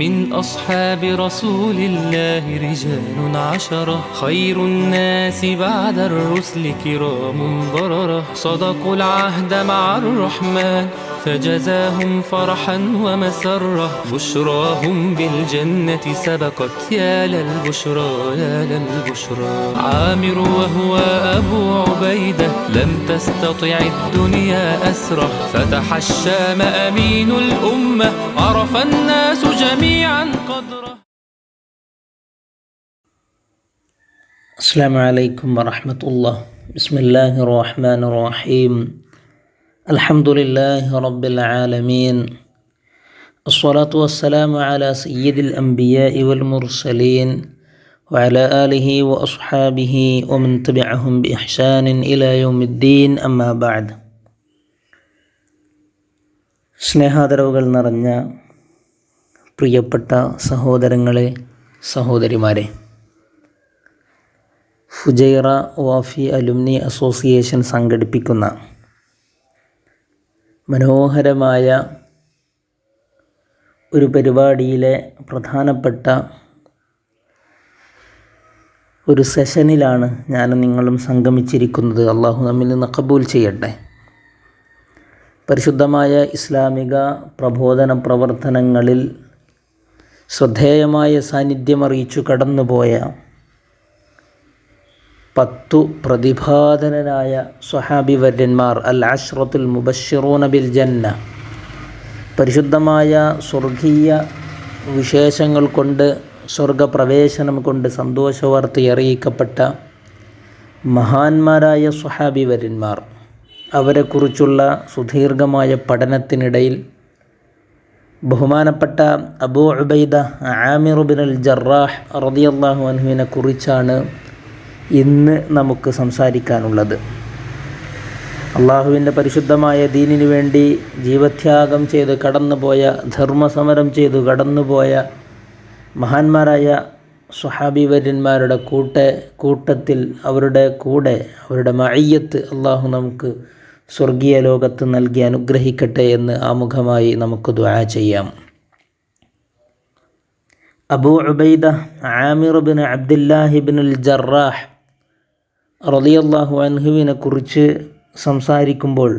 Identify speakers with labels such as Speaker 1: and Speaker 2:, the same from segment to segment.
Speaker 1: من أصحاب رسول الله رجال عشرة خير الناس بعد الرسل كرام بررة صدقوا العهد مع الرحمن فجزاهم فرحا ومسرة بشراهم بالجنة سبقت يا للبشرى يا للبشرى عامر وهو أبو عبيدة لم تستطع الدنيا أسره فتح الشام أمين الأمة عرف الناس جميعا قدره.
Speaker 2: السلام عليكم ورحمة الله. بسم الله الرحمن الرحيم. الحمد لله رب العالمين. الصلاة والسلام على سيد الأنبياء والمرسلين وعلى آله وأصحابه ومن تبعهم بإحسان إلى يوم الدين. أما بعد. സ്നേഹാദരവുകൾ നിറഞ്ഞ പ്രിയപ്പെട്ട സഹോദരങ്ങളെ, സഹോദരിമാരെ, ഫുജൈറ വാഫി അലുമിനി അസോസിയേഷൻ സംഘടിപ്പിക്കുന്ന മനോഹരമായ ഒരു പരിപാടിയിലെ പ്രധാനപ്പെട്ട ഒരു സെഷനിലാണ് ഞാനും നിങ്ങളും സംഗമിച്ചിരിക്കുന്നത്. അള്ളാഹു നമ്മിൽ നിന്ന് ഖബൂൽ ചെയ്യട്ടെ. പരിശുദ്ധമായ ഇസ്ലാമിക പ്രബോധന പ്രവർത്തനങ്ങളിൽ ശ്രദ്ധേയമായ സാന്നിധ്യമറിയിച്ചു കടന്നുപോയ 10 പ്രതിഭാധനരായ സ്വഹാബി വര്യന്മാർ, അൽ അശ്റത്തുൽ മുബശ്ശിറൂന ബിൽ ജന്ന, പരിശുദ്ധമായ സ്വർഗീയ വിശേഷങ്ങൾ കൊണ്ട്, സ്വർഗപ്രവേശനം കൊണ്ട് സന്തോഷവാർത്ത അറിയിക്കപ്പെട്ട മഹാന്മാരായ സ്വഹാബി വര്യന്മാർ, അവരെക്കുറിച്ചുള്ള സുദീർഘമായ പഠനത്തിനിടയിൽ ബഹുമാനപ്പെട്ട അബൂ ഉബൈദ ആമിർ ബിനുൽ ജറാഹ് റളിയല്ലാഹു അൻഹുവിനെ കുറിച്ചാണ് ഇന്ന് നമുക്ക് സംസാരിക്കാനുള്ളത്. അള്ളാഹുവിൻ്റെ പരിശുദ്ധമായ ദീനിനു വേണ്ടി ജീവത്യാഗം ചെയ്ത് കടന്നുപോയ, ധർമ്മസമരം ചെയ്തു കടന്നുപോയ മഹാന്മാരായ സ്വഹാബി വര്യന്മാരുടെ കൂട്ടത്തിൽ അവരുടെ കൂടെ അവരുടെ മഅയ്യത്ത് അള്ളാഹു നമുക്ക് സ്വർഗീയ ലോകത്ത് നൽകി അനുഗ്രഹിക്കട്ടെ എന്ന് ആമുഖമായി നമുക്ക് ദുആ ചെയ്യാം. Abu Ubaida Aamir bin Abdullahi binul ജറാഹ് റളിയല്ലാഹു അൻഹുവിനെ കുറിച്ച് സംസാരിക്കുമ്പോൾ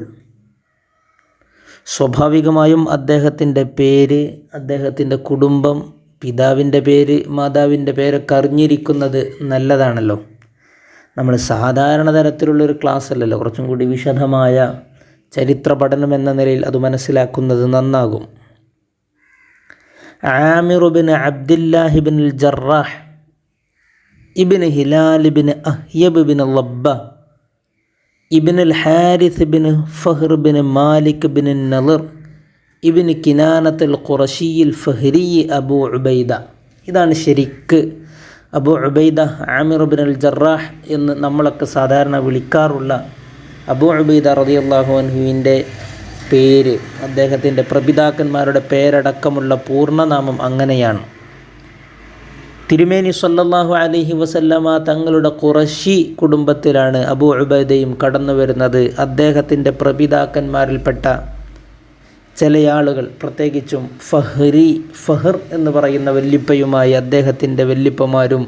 Speaker 2: സ്വാഭാവികമായും അദ്ദേഹത്തിൻ്റെ പേര്, അദ്ദേഹത്തിൻ്റെ കുടുംബം, പിതാവിൻ്റെ പേര്, മാതാവിൻ്റെ പേരൊക്കെ അറിഞ്ഞിരിക്കുന്നത് നല്ലതാണല്ലോ. നമ്മൾ സാധാരണ തരത്തിലുള്ളൊരു ക്ലാസ് അല്ലല്ലോ, കുറച്ചും കൂടി വിശദമായ ചരിത്ര പഠനം എന്ന നിലയിൽ അത് മനസ്സിലാക്കുന്നത് നന്നാകും. Amir bin Abdullahi binul Jarrah ibn Hilal bin Uhayb bin Labba ibn al Harith bin Fihr bin Malik bin Nadir ibn കിനാനത്തുൽ ഖുറശിയിൽ ഫഹ്രി അബൂ ഉബൈദ. ഇതാണ് ശരിക്ക് അബൂ ഉബൈദ ആമിർ ബിനുൽ ജറാഹ് എന്ന് നമ്മളൊക്കെ സാധാരണ വിളിക്കാറുള്ള അബൂ ഉബൈദ റളിയല്ലാഹു അൻഹുവിൻ്റെ പേര്. അദ്ദേഹത്തിൻ്റെ പ്രപിതാക്കന്മാരുടെ പേരടക്കമുള്ള പൂർണ്ണനാമം അങ്ങനെയാണ്. തിരുമേനി സ്വല്ലല്ലാഹു അലൈഹി വസല്ലമ തങ്ങളുടെ ഖുറശി കുടുംബത്തിലാണ് അബൂ ഉബൈദയും കടന്നു വരുന്നത്. അദ്ദേഹത്തിൻ്റെ പ്രപിതാക്കന്മാരിൽപ്പെട്ട ചില ആളുകൾ, പ്രത്യേകിച്ചും ഫഹർ എന്ന് പറയുന്ന വല്ലിപ്പയുമായി അദ്ദേഹത്തിൻ്റെ വല്ലിപ്പമാരും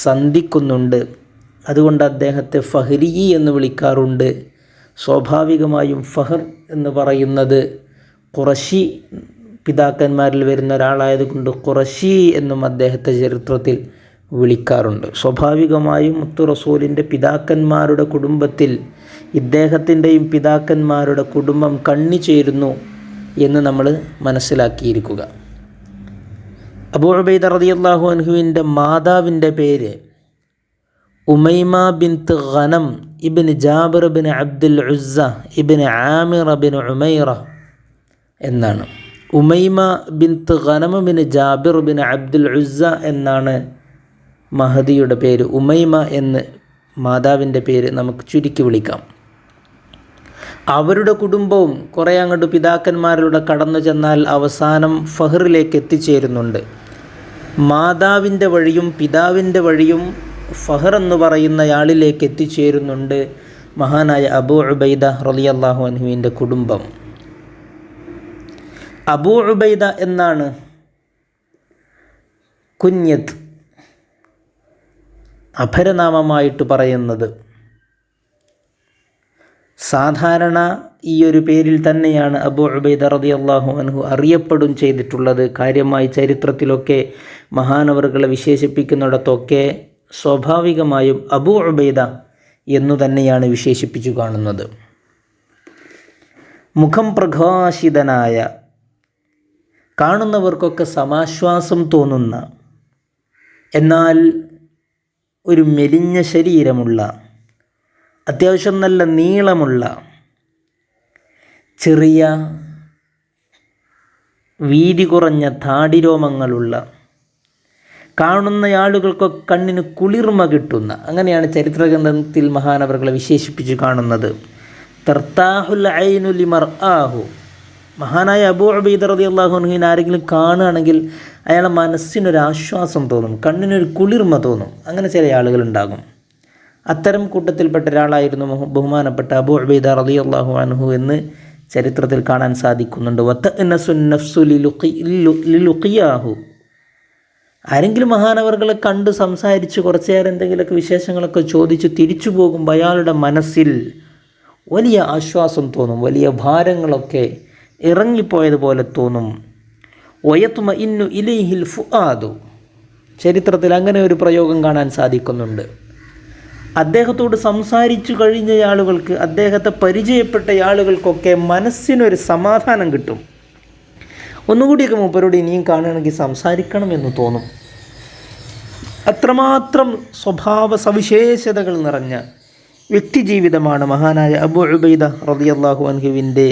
Speaker 2: സന്ധിക്കുന്നുണ്ട്. അതുകൊണ്ട് അദ്ദേഹത്തെ ഫഹ്രി എന്ന് വിളിക്കാറുണ്ട്. സ്വാഭാവികമായും ഫഹർ എന്ന് പറയുന്നത് ഖുറശി പിതാക്കന്മാരിൽ വരുന്ന ഒരാളായതുകൊണ്ട് ഖുറശി എന്നും അദ്ദേഹത്തെ ചരിത്രത്തിൽ വിളിക്കാറുണ്ട്. സ്വാഭാവികമായും മുത്തു റസൂലിൻ്റെ പിതാക്കന്മാരുടെ കുടുംബത്തിൽ ഇദ്ദേഹത്തിൻ്റെയും പിതാക്കന്മാരുടെ കുടുംബം കണ്ണിച്ചേരുന്നു എന്ന് നമ്മൾ മനസ്സിലാക്കിയിരിക്കുക. അബൂ ഉബൈദ റളിയല്ലാഹു അൻഹുവിൻ്റെ മാതാവിൻ്റെ പേര് Umaima bint Ghanam ibn Jabir bin Abdul Uzza ibn Amir bin Umaira എന്നാണ്. Umaima bint Ghanam bin Jabir bin Abdul Uzza എന്നാണ് മഹദിയുടെ പേര്. ഉമൈമ എന്ന് മാതാവിൻ്റെ പേര് നമുക്ക് ചുരുക്കി വിളിക്കാം. അവരുടെ കുടുംബവും കുറേ അങ്ങോട്ട് പിതാക്കന്മാരുടെ കടന്നു ചെന്നാൽ അവസാനം ഫഹറിലേക്ക് എത്തിച്ചേരുന്നുണ്ട്. മാതാവിൻ്റെ വഴിയും പിതാവിൻ്റെ വഴിയും ഫഹർ എന്ന് പറയുന്നയാളിലേക്ക് എത്തിച്ചേരുന്നുണ്ട് മഹാനായ അബൂ ഉബൈദ റളിയല്ലാഹു അൻഹുവിൻ്റെ കുടുംബം. അബൂ ഉബൈദ എന്നാണ് കുഞ്ഞത്ത് അപരനാമമായിട്ട് പറയുന്നത്. സാധാരണ ഈ ഒരു പേരിൽ തന്നെയാണ് അബൂ ഉബൈദ റളിയല്ലാഹു അൻഹു അറിയപ്പെടും ചെയ്തിട്ടുള്ളത്. കാര്യമായി ചരിത്രത്തിലൊക്കെ മഹാനവറുകളെ വിശേഷിപ്പിക്കുന്നിടത്തൊക്കെ സ്വാഭാവികമായും അബൂ ഉബൈദ എന്നു തന്നെയാണ് വിശേഷിപ്പിച്ചു കാണുന്നത്. മുഖം പ്രകാശിതനായ, കാണുന്നവർക്കൊക്കെ സമാശ്വാസം തോന്നുന്ന, എന്നാൽ ഒരു മെലിഞ്ഞ ശരീരമുള്ള, അത്യാവശ്യം നല്ല നീളമുള്ള, ചെറിയ വീതി കുറഞ്ഞ താടിരോമങ്ങളുള്ള, കാണുന്ന ആളുകൾക്കൊക്കെ കണ്ണിന് കുളിർമ കിട്ടുന്ന, അങ്ങനെയാണ് ചരിത്രഗ്രന്ഥത്തിൽ മഹാനവറുകളെ വിശേഷിപ്പിച്ച് കാണുന്നത്. തർത്താഹുൽ ഐനു ലിമർആഹു. മഹാനായ അബൂ ഉബൈദ റളിയല്ലാഹു അൻഹുവിനെ ആരെങ്കിലും കാണുകയാണെങ്കിൽ അയാളെ മനസ്സിനൊരാശ്വാസം തോന്നും, കണ്ണിനൊരു കുളിർമ തോന്നും. അങ്ങനെ ചില ആളുകളുണ്ടാകും. അത്തരം കൂട്ടത്തിൽപ്പെട്ട ഒരാളായിരുന്നു ബഹുമാനപ്പെട്ട അബൂ ഉബൈദ റളിയല്ലാഹു അൻഹു എന്ന് ചരിത്രത്തിൽ കാണാൻ സാധിക്കുന്നുണ്ട്. വതഅനസുൻ നഫ്സു ലിലുഖിയാഹു. ആരെങ്കിലും മഹാനവറുകളെ കണ്ട് സംസാരിച്ച് കുറച്ച് നേരം എന്തെങ്കിലുമൊക്കെ വിശേഷങ്ങളൊക്കെ ചോദിച്ച് തിരിച്ചു പോകുമ്പോൾ അയാളുടെ മനസ്സിൽ വലിയ ആശ്വാസം തോന്നും, വലിയ ഭാരങ്ങളൊക്കെ ഇറങ്ങിപ്പോയതുപോലെ തോന്നും. വയത്മഇന്നു ഇലൈഹിൽ ഫുആദു. ചരിത്രത്തിൽ അങ്ങനെ ഒരു പ്രയോഗം കാണാൻ സാധിക്കുന്നുണ്ട്. അദ്ദേഹത്തോട് സംസാരിച്ചു കഴിഞ്ഞ ആളുകൾക്ക്, അദ്ദേഹത്തെ പരിചയപ്പെട്ട ആളുകൾക്കൊക്കെ മനസ്സിനൊരു സമാധാനം കിട്ടും. ഒന്നുകൂടിയൊക്കെ മൂപ്പരോട് ഇനിയും കാണുകയാണെങ്കിൽ സംസാരിക്കണമെന്ന് തോന്നും. അത്രമാത്രം സ്വഭാവ സവിശേഷതകൾ നിറഞ്ഞ വ്യക്തിജീവിതമാണ് മഹാനായ അബൂ ഉബൈദ റളിയല്ലാഹു അൻഹുവിൻ്റെ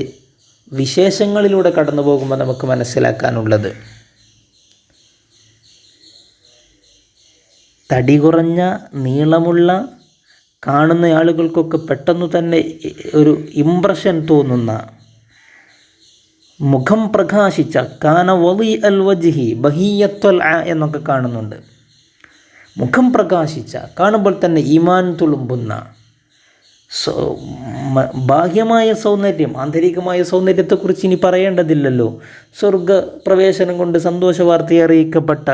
Speaker 2: വിശേഷങ്ങളിലൂടെ കടന്നു പോകുമ്പോൾ നമുക്ക് മനസ്സിലാക്കാനുള്ളത്. തടി കുറഞ്ഞ, നീളമുള്ള, കാണുന്ന ആളുകൾക്കൊക്കെ പെട്ടെന്ന് തന്നെ ഒരു ഇംപ്രഷൻ തോന്നുന്ന, മുഖം പ്രകാശിച്ച, കാന വളി അൽ വജ്ഹി ബഹിയത്വൽ എന്നൊക്കെ കാണുന്നുണ്ട്. മുഖം പ്രകാശിച്ച, കാണുമ്പോൾ തന്നെ ഈമാൻ തുളുമ്പുന്ന, ബാഹ്യമായ സൗന്ദര്യം, ആന്തരികമായ സൗന്ദര്യത്തെക്കുറിച്ച് ഇനി പറയേണ്ടതില്ലല്ലോ. സ്വർഗപ്രവേശനം കൊണ്ട് സന്തോഷ വാർത്തയെ അറിയിക്കപ്പെട്ട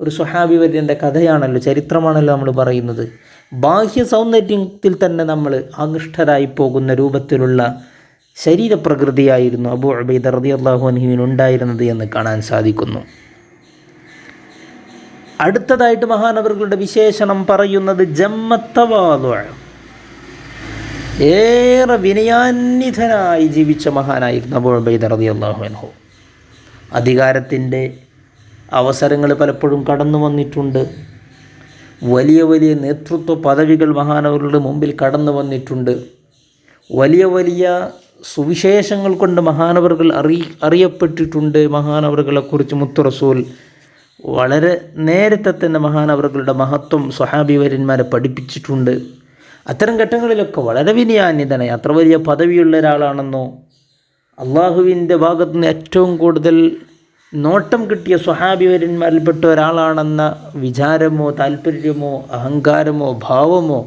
Speaker 2: ഒരു സ്വഹാബി വര്യൻ്റെ കഥയാണല്ലോ, ചരിത്രമാണല്ലോ നമ്മൾ പറയുന്നത്. ബാഹ്യ സൗന്ദര്യത്തിൽ തന്നെ നമ്മൾ ആകൃഷ്ടരായി പോകുന്ന രൂപത്തിലുള്ള ശരീരപ്രകൃതിയായിരുന്നു അബൂ ഉബൈദ റളിയല്ലാഹു അൻഹുവിന് ഉണ്ടായിരുന്നത് എന്ന് കാണാൻ സാധിക്കുന്നു. അടുത്തതായിട്ട് മഹാനവറുകളുടെ വിശേഷണം പറയുന്നത് ജമ്മത്തവാദു. ഏറെ വിനയാന്വിതനായി ജീവിച്ച മഹാനായിരുന്നു അബൂ ഉബൈദ റളിയല്ലാഹു അൻഹു. അധികാരത്തിൻ്റെ അവസരങ്ങൾ പലപ്പോഴും കടന്നു വന്നിട്ടുണ്ട്. വലിയ വലിയ നേതൃത്വ പദവികൾ മഹാനവറുകളുടെ മുമ്പിൽ കടന്നു വന്നിട്ടുണ്ട്. വലിയ വലിയ സുവിശേഷങ്ങൾ കൊണ്ട് മഹാനവറുകൾ അറിയപ്പെട്ടിട്ടുണ്ട്. മഹാനവറുകളെക്കുറിച്ച് മുത്തു റസൂൽ വളരെ നേരത്തെ തന്നെ മഹാനവറുകളുടെ മഹത്വം സ്വഹാബിവര്യന്മാരെ പഠിപ്പിച്ചിട്ടുണ്ട്. അത്തരം ഘട്ടങ്ങളിലൊക്കെ വളരെ വിനയാന്വിതനായി, അത്ര വലിയ പദവിയുള്ള ഒരാളാണെന്നോ, അള്ളാഹുവിൻ്റെ ഭാഗത്തു നിന്ന് ഏറ്റവും കൂടുതൽ നോട്ടം കിട്ടിയ സ്വഹാബിവര്യന്മാരിൽപ്പെട്ട ഒരാളാണെന്ന വിചാരമോ താല്പര്യമോ അഹങ്കാരമോ ഭാവമോ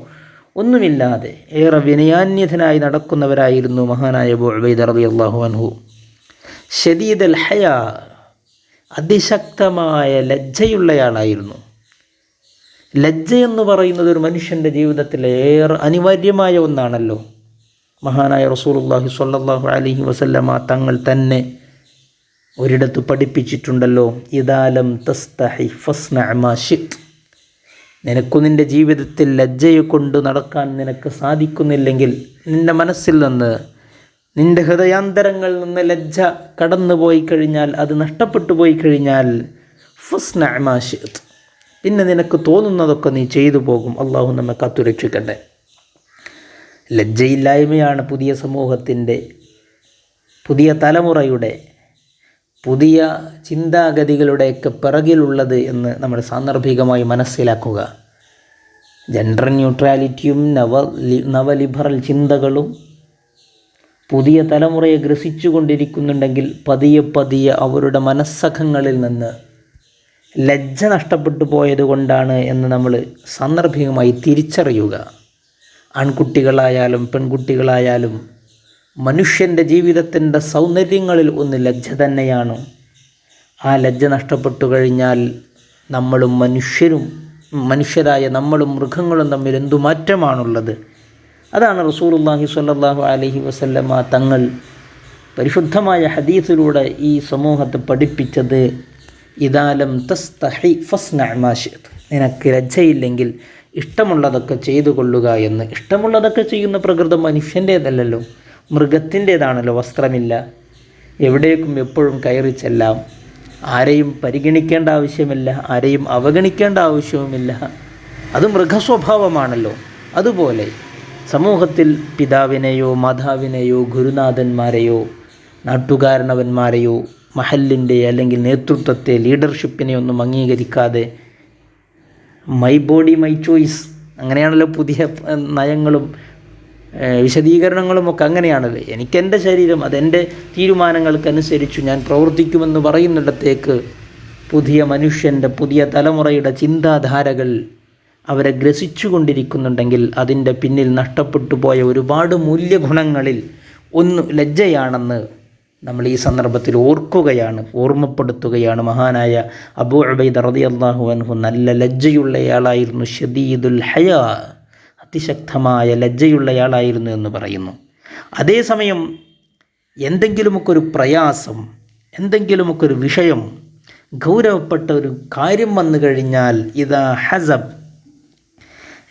Speaker 2: ഒന്നുമില്ലാതെ ഏറെ വിനയാന്യതനായി നടക്കുന്നവരായിരുന്നു മഹാനായ അബൂ ഉബൈദ റളിയല്ലാഹു അൻഹു. ശദീദൽ ഹയാ, അതിശക്തമായ ലജ്ജയുള്ളയാളായിരുന്നു. ലജ്ജ എന്ന് പറയുന്നത് ഒരു മനുഷ്യൻ്റെ ജീവിതത്തിൽ ഏറെ അനിവാര്യമായ ഒന്നാണല്ലോ. മഹാനായ റസൂലുള്ളാഹി സ്വല്ലല്ലാഹു അലൈഹി വസല്ലമ തങ്ങൾ തന്നെ ഒരിടത്ത് പഠിപ്പിച്ചിട്ടുണ്ടല്ലോ, ഇദാലം തസ്തഹി ഫസ്ന മാ ശിഅ്ത. നിനക്കു നിൻ്റെ ജീവിതത്തിൽ ലജ്ജയെ കൊണ്ട് നടക്കാൻ നിനക്ക് സാധിക്കുന്നില്ലെങ്കിൽ, നിൻ്റെ മനസ്സിൽ നിന്ന്, നിൻ്റെ ഹൃദയാന്തരങ്ങളിൽ നിന്ന് ലജ്ജ കടന്നു പോയി കഴിഞ്ഞാൽ, അത് നഷ്ടപ്പെട്ടു പോയി കഴിഞ്ഞാൽ, ഫസ്ന മാ ശിഅ്ത, പിന്നെ നിനക്ക് തോന്നുന്നതൊക്കെ നീ ചെയ്തു പോകും. അള്ളാഹു നമ്മെ കാത്തുരക്ഷിക്കട്ടെ. ലജ്ജയില്ലായ്മയാണ് പുതിയ സമൂഹത്തിൻ്റെ, പുതിയ തലമുറയുടെ, പുതിയ ചിന്താഗതികളുടെയൊക്കെ പിറകിലുള്ളത് എന്ന് നമ്മൾ സാന്ദർഭികമായി മനസ്സിലാക്കുക. ജെൻഡർ ന്യൂട്രാലിറ്റിയും നവലിബറൽ ചിന്തകളും പുതിയ തലമുറയെ ഗ്രസിച്ചു കൊണ്ടിരിക്കുന്നുണ്ടെങ്കിൽ പതിയെ പതിയെ അവരുടെ മനസ്സഖങ്ങളിൽ നിന്ന് ലജ്ജ നഷ്ടപ്പെട്ടു പോയത് കൊണ്ടാണ് എന്ന് നമ്മൾ സാന്ദർഭികമായി തിരിച്ചറിയുക. ആൺകുട്ടികളായാലും പെൺകുട്ടികളായാലും മനുഷ്യൻ്റെ ജീവിതത്തിൻ്റെ സൗന്ദര്യങ്ങളിൽ ഒന്ന് ലജ്ജ തന്നെയാണ്. ആ ലജ്ജ നഷ്ടപ്പെട്ടു കഴിഞ്ഞാൽ നമ്മളും മനുഷ്യരായ നമ്മളും മൃഗങ്ങളും തമ്മിൽ എന്തു മാറ്റമാണുള്ളത്. അതാണ് റസൂലുള്ളാഹി സ്വല്ലല്ലാഹു അലൈഹി വസല്ലമ തങ്ങൾ പരിശുദ്ധമായ ഹദീസിലൂടെ ഈ സമൂഹത്തെ പഠിപ്പിച്ചത്. ഇദാലം തസ്തഹി ഫസ്ന മാ ശിഅ്ത, നിനക്ക് ലജ്ജയില്ലെങ്കിൽ ഇഷ്ടമുള്ളതൊക്കെ ചെയ്തു കൊള്ളുക എന്ന്. ഇഷ്ടമുള്ളതൊക്കെ ചെയ്യുന്ന പ്രകൃതം മനുഷ്യൻ്റേതല്ലല്ലോ, മൃഗത്തിൻ്റേതാണല്ലോ. വസ്ത്രമില്ല, എവിടേക്കും എപ്പോഴും കയറി ചെല്ലാം, ആരെയും പരിഗണിക്കേണ്ട ആവശ്യമില്ല, ആരെയും അവഗണിക്കേണ്ട ആവശ്യവുമില്ല. അത് മൃഗസ്വഭാവമാണല്ലോ. അതുപോലെ സമൂഹത്തിൽ പിതാവിനെയോ മാതാവിനെയോ ഗുരുനാഥന്മാരെയോ നാട്ടുകാരണവന്മാരെയോ മഹലിൻ്റെ അല്ലെങ്കിൽ നേതൃത്വത്തെ ലീഡർഷിപ്പിനെ ഒന്നും അംഗീകരിക്കാതെ മൈ ബോഡി മൈ ചോയ്സ്, അങ്ങനെയാണല്ലോ പുതിയ നയങ്ങളും വിശദീകരണങ്ങളുമൊക്കെ അങ്ങനെയാണല്ലോ. എനിക്കെൻ്റെ ശരീരം, അതെൻ്റെ തീരുമാനങ്ങൾക്കനുസരിച്ച് ഞാൻ പ്രവർത്തിക്കുമെന്ന് പറയുന്നിടത്തേക്ക് പുതിയ മനുഷ്യൻ്റെ, പുതിയ തലമുറയുടെ ചിന്താധാരകൾ അവരെ ഗ്രസിച്ചു കൊണ്ടിരിക്കുന്നുണ്ടെങ്കിൽ അതിൻ്റെ പിന്നിൽ നഷ്ടപ്പെട്ടു പോയ ഒരുപാട് മൂല്യഗുണങ്ങളിൽ ഒന്ന് ലജ്ജയാണെന്ന് നമ്മൾ ഈ സന്ദർഭത്തിൽ ഓർമ്മപ്പെടുത്തുകയാണ്. മഹാനായ അബൂ ഉബൈദ റളിയല്ലാഹു അൻഹു നല്ല ലജ്ജയുള്ളയാളായിരുന്നു. ഷദീദുൽ ഹയാ, അതിശക്തമായ ലജ്ജയുള്ളയാളായിരുന്നു എന്ന് പറയുന്നു. അതേസമയം എന്തെങ്കിലുമൊക്കെ ഒരു പ്രയാസം, എന്തെങ്കിലുമൊക്കെ ഒരു വിഷയം, ഗൗരവപ്പെട്ട ഒരു കാര്യം വന്നു കഴിഞ്ഞാൽ ഇദാ ഹസബ്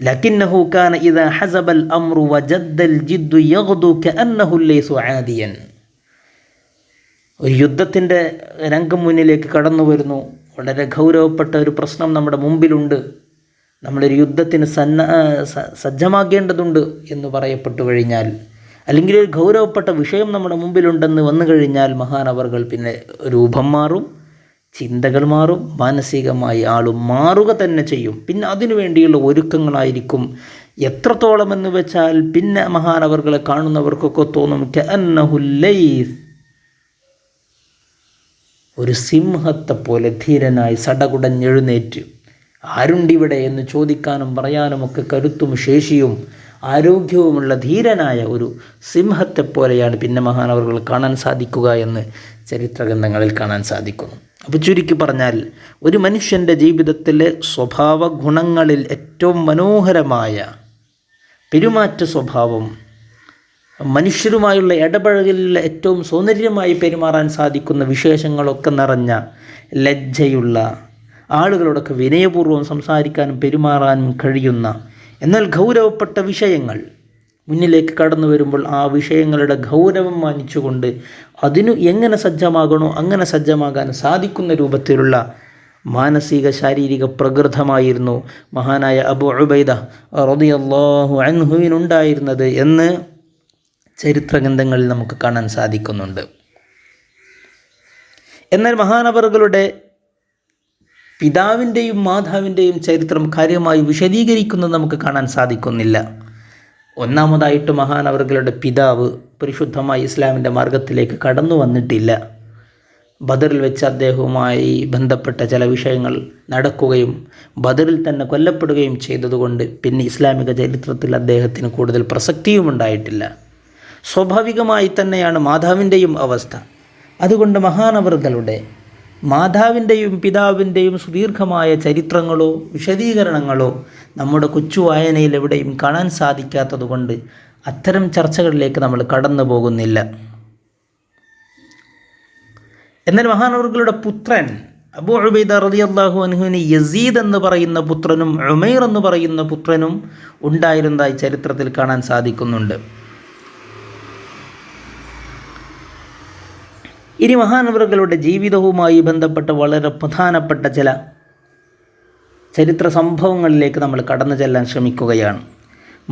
Speaker 2: ലകിന്നഹു കാന ഇദാ ഹസബൽ അംറു വജദ്ദൽ ജിദ്ദു യഗ്ദു കഅന്നഹു ലൈസു ആദിയൻ. ഒരു യുദ്ധത്തിൻ്റെ രംഗം മുന്നിലേക്ക് കടന്നു വരുന്നു. വളരെ ഗൗരവപ്പെട്ട ഒരു പ്രശ്നം നമ്മുടെ മുമ്പിലുണ്ട്, നമ്മളൊരു യുദ്ധത്തിന് സജ്ജമാകേണ്ടതുണ്ട് എന്ന് പറയപ്പെട്ടു കഴിഞ്ഞാൽ, അല്ലെങ്കിൽ ഒരു ഗൗരവപ്പെട്ട വിഷയം നമ്മുടെ മുമ്പിലുണ്ടെന്ന് വന്നു കഴിഞ്ഞാൽ മഹാനവർകൾ പിന്നെ രൂപം മാറും, ചിന്തകൾ മാറും, മാനസികമായി ആളും മാറുക തന്നെ ചെയ്യും. പിന്നെ അതിനു വേണ്ടിയുള്ള ഒരുക്കങ്ങളായിരിക്കും. എത്രത്തോളം എന്ന് വെച്ചാൽ പിന്നെ മഹാനവർകളെ കാണുന്നവർക്കൊക്കെ തോന്നും കഅന്നഹു ലൈസ്, ഒരു സിംഹത്തെ പോലെ ധീരനായി സടകുടഞ്ഞെഴുന്നേറ്റ് ആരുണ്ടിവിടെ എന്ന് ചോദിക്കാനും പറയാനുമൊക്കെ കരുത്തും ശേഷിയും ആരോഗ്യവുമുള്ള ധീരനായ ഒരു സിംഹത്തെ പോലെയാണ് പിന്നെ മഹാനവർകൾ കാണാൻ സാധിക്കുക എന്ന് ചരിത്രഗ്രന്ഥങ്ങളിൽ കാണാൻ സാധിക്കുന്നു. അപ്പോൾ ചുരുക്കി പറഞ്ഞാൽ ഒരു മനുഷ്യൻ്റെ ജീവിതത്തിലെ സ്വഭാവ ഗുണങ്ങളിൽ ഏറ്റവും മനോഹരമായ പെരുമാറ്റ സ്വഭാവം, മനുഷ്യരുമായുള്ള ഇടപഴകലിൽ ഏറ്റവും സൗന്ദര്യമായി പെരുമാറാൻ സാധിക്കുന്ന വിശേഷങ്ങളൊക്കെ നിറഞ്ഞ ലജ്ജയുള്ള, ആളുകളോടൊക്കെ വിനയപൂർവ്വം സംസാരിക്കാനും പെരുമാറാനും കഴിയുന്ന, എന്നാൽ ഗൗരവപ്പെട്ട വിഷയങ്ങൾ മുന്നിലേക്ക് കടന്നു വരുമ്പോൾ ആ വിഷയങ്ങളുടെ ഗൗരവം മാനിച്ചുകൊണ്ട് അതിനു എങ്ങനെ സജ്ജമാകണോ അങ്ങനെ സജ്ജമാകാൻ സാധിക്കുന്ന രൂപത്തിലുള്ള മാനസിക ശാരീരിക പ്രകൃതമായിരുന്നു മഹാനായ അബൂ ഉബൈദ റളിയല്ലാഹു അൻഹുവിനുണ്ടായിരുന്നത് എന്ന് ചരിത്രഗ്രന്ഥങ്ങളിൽ നമുക്ക് കാണാൻ സാധിക്കുന്നുണ്ട്. എന്നാൽ മഹാനവറുകളുടെ പിതാവിൻ്റെയും മാതാവിൻ്റെയും ചരിത്രം കാര്യമായി വിശദീകരിക്കുന്നത് നമുക്ക് കാണാൻ സാധിക്കുന്നില്ല. ഒന്നാമതായിട്ട് മഹാനവറുകളുടെ പിതാവ് പരിശുദ്ധമായ ഇസ്ലാമിൻ്റെ മാർഗത്തിലേക്ക് കടന്നു വന്നിട്ടില്ല. ബദറിൽ വെച്ച് അദ്ദേഹവുമായി ബന്ധപ്പെട്ട ചില വിഷയങ്ങൾ നടക്കുകയും ബദറിൽ തന്നെ കൊല്ലപ്പെടുകയും ചെയ്തതുകൊണ്ട് പിന്നെ ഇസ്ലാമിക ചരിത്രത്തിൽ അദ്ദേഹത്തിന് കൂടുതൽ പ്രസക്തിയും ഉണ്ടായിട്ടില്ല. സ്വാഭാവികമായി തന്നെയാണ് മാതാവിൻ്റെയും അവസ്ഥ. അതുകൊണ്ട് മഹാനവറുകളുടെ മാതാവിൻ്റെയും പിതാവിൻ്റെയും സുദീർഘമായ ചരിത്രങ്ങളോ വിശദീകരണങ്ങളോ നമ്മുടെ കൊച്ചു വായനയിൽ എവിടെയും കാണാൻ സാധിക്കാത്തതുകൊണ്ട് അത്തരം ചർച്ചകളിലേക്ക് നമ്മൾ കടന്നു പോകുന്നില്ല. എന്നാൽ മഹാനവറുകളുടെ പുത്രൻ അബൂ ഉബൈദ റളിയല്ലാഹു അൻഹുവിന് യസീദ് എന്ന് പറയുന്ന പുത്രനും ഉമൈർ എന്ന് പറയുന്ന പുത്രനും ഉണ്ടായിരുന്നതായി ചരിത്രത്തിൽ കാണാൻ സാധിക്കുന്നുണ്ട്. ഇനി മഹാനവറുകളുടെ ജീവിതവുമായി ബന്ധപ്പെട്ട വളരെ പ്രധാനപ്പെട്ട ചില ചരിത്ര സംഭവങ്ങളിലേക്ക് നമ്മൾ കടന്നു ചെല്ലാൻ ശ്രമിക്കുകയാണ്.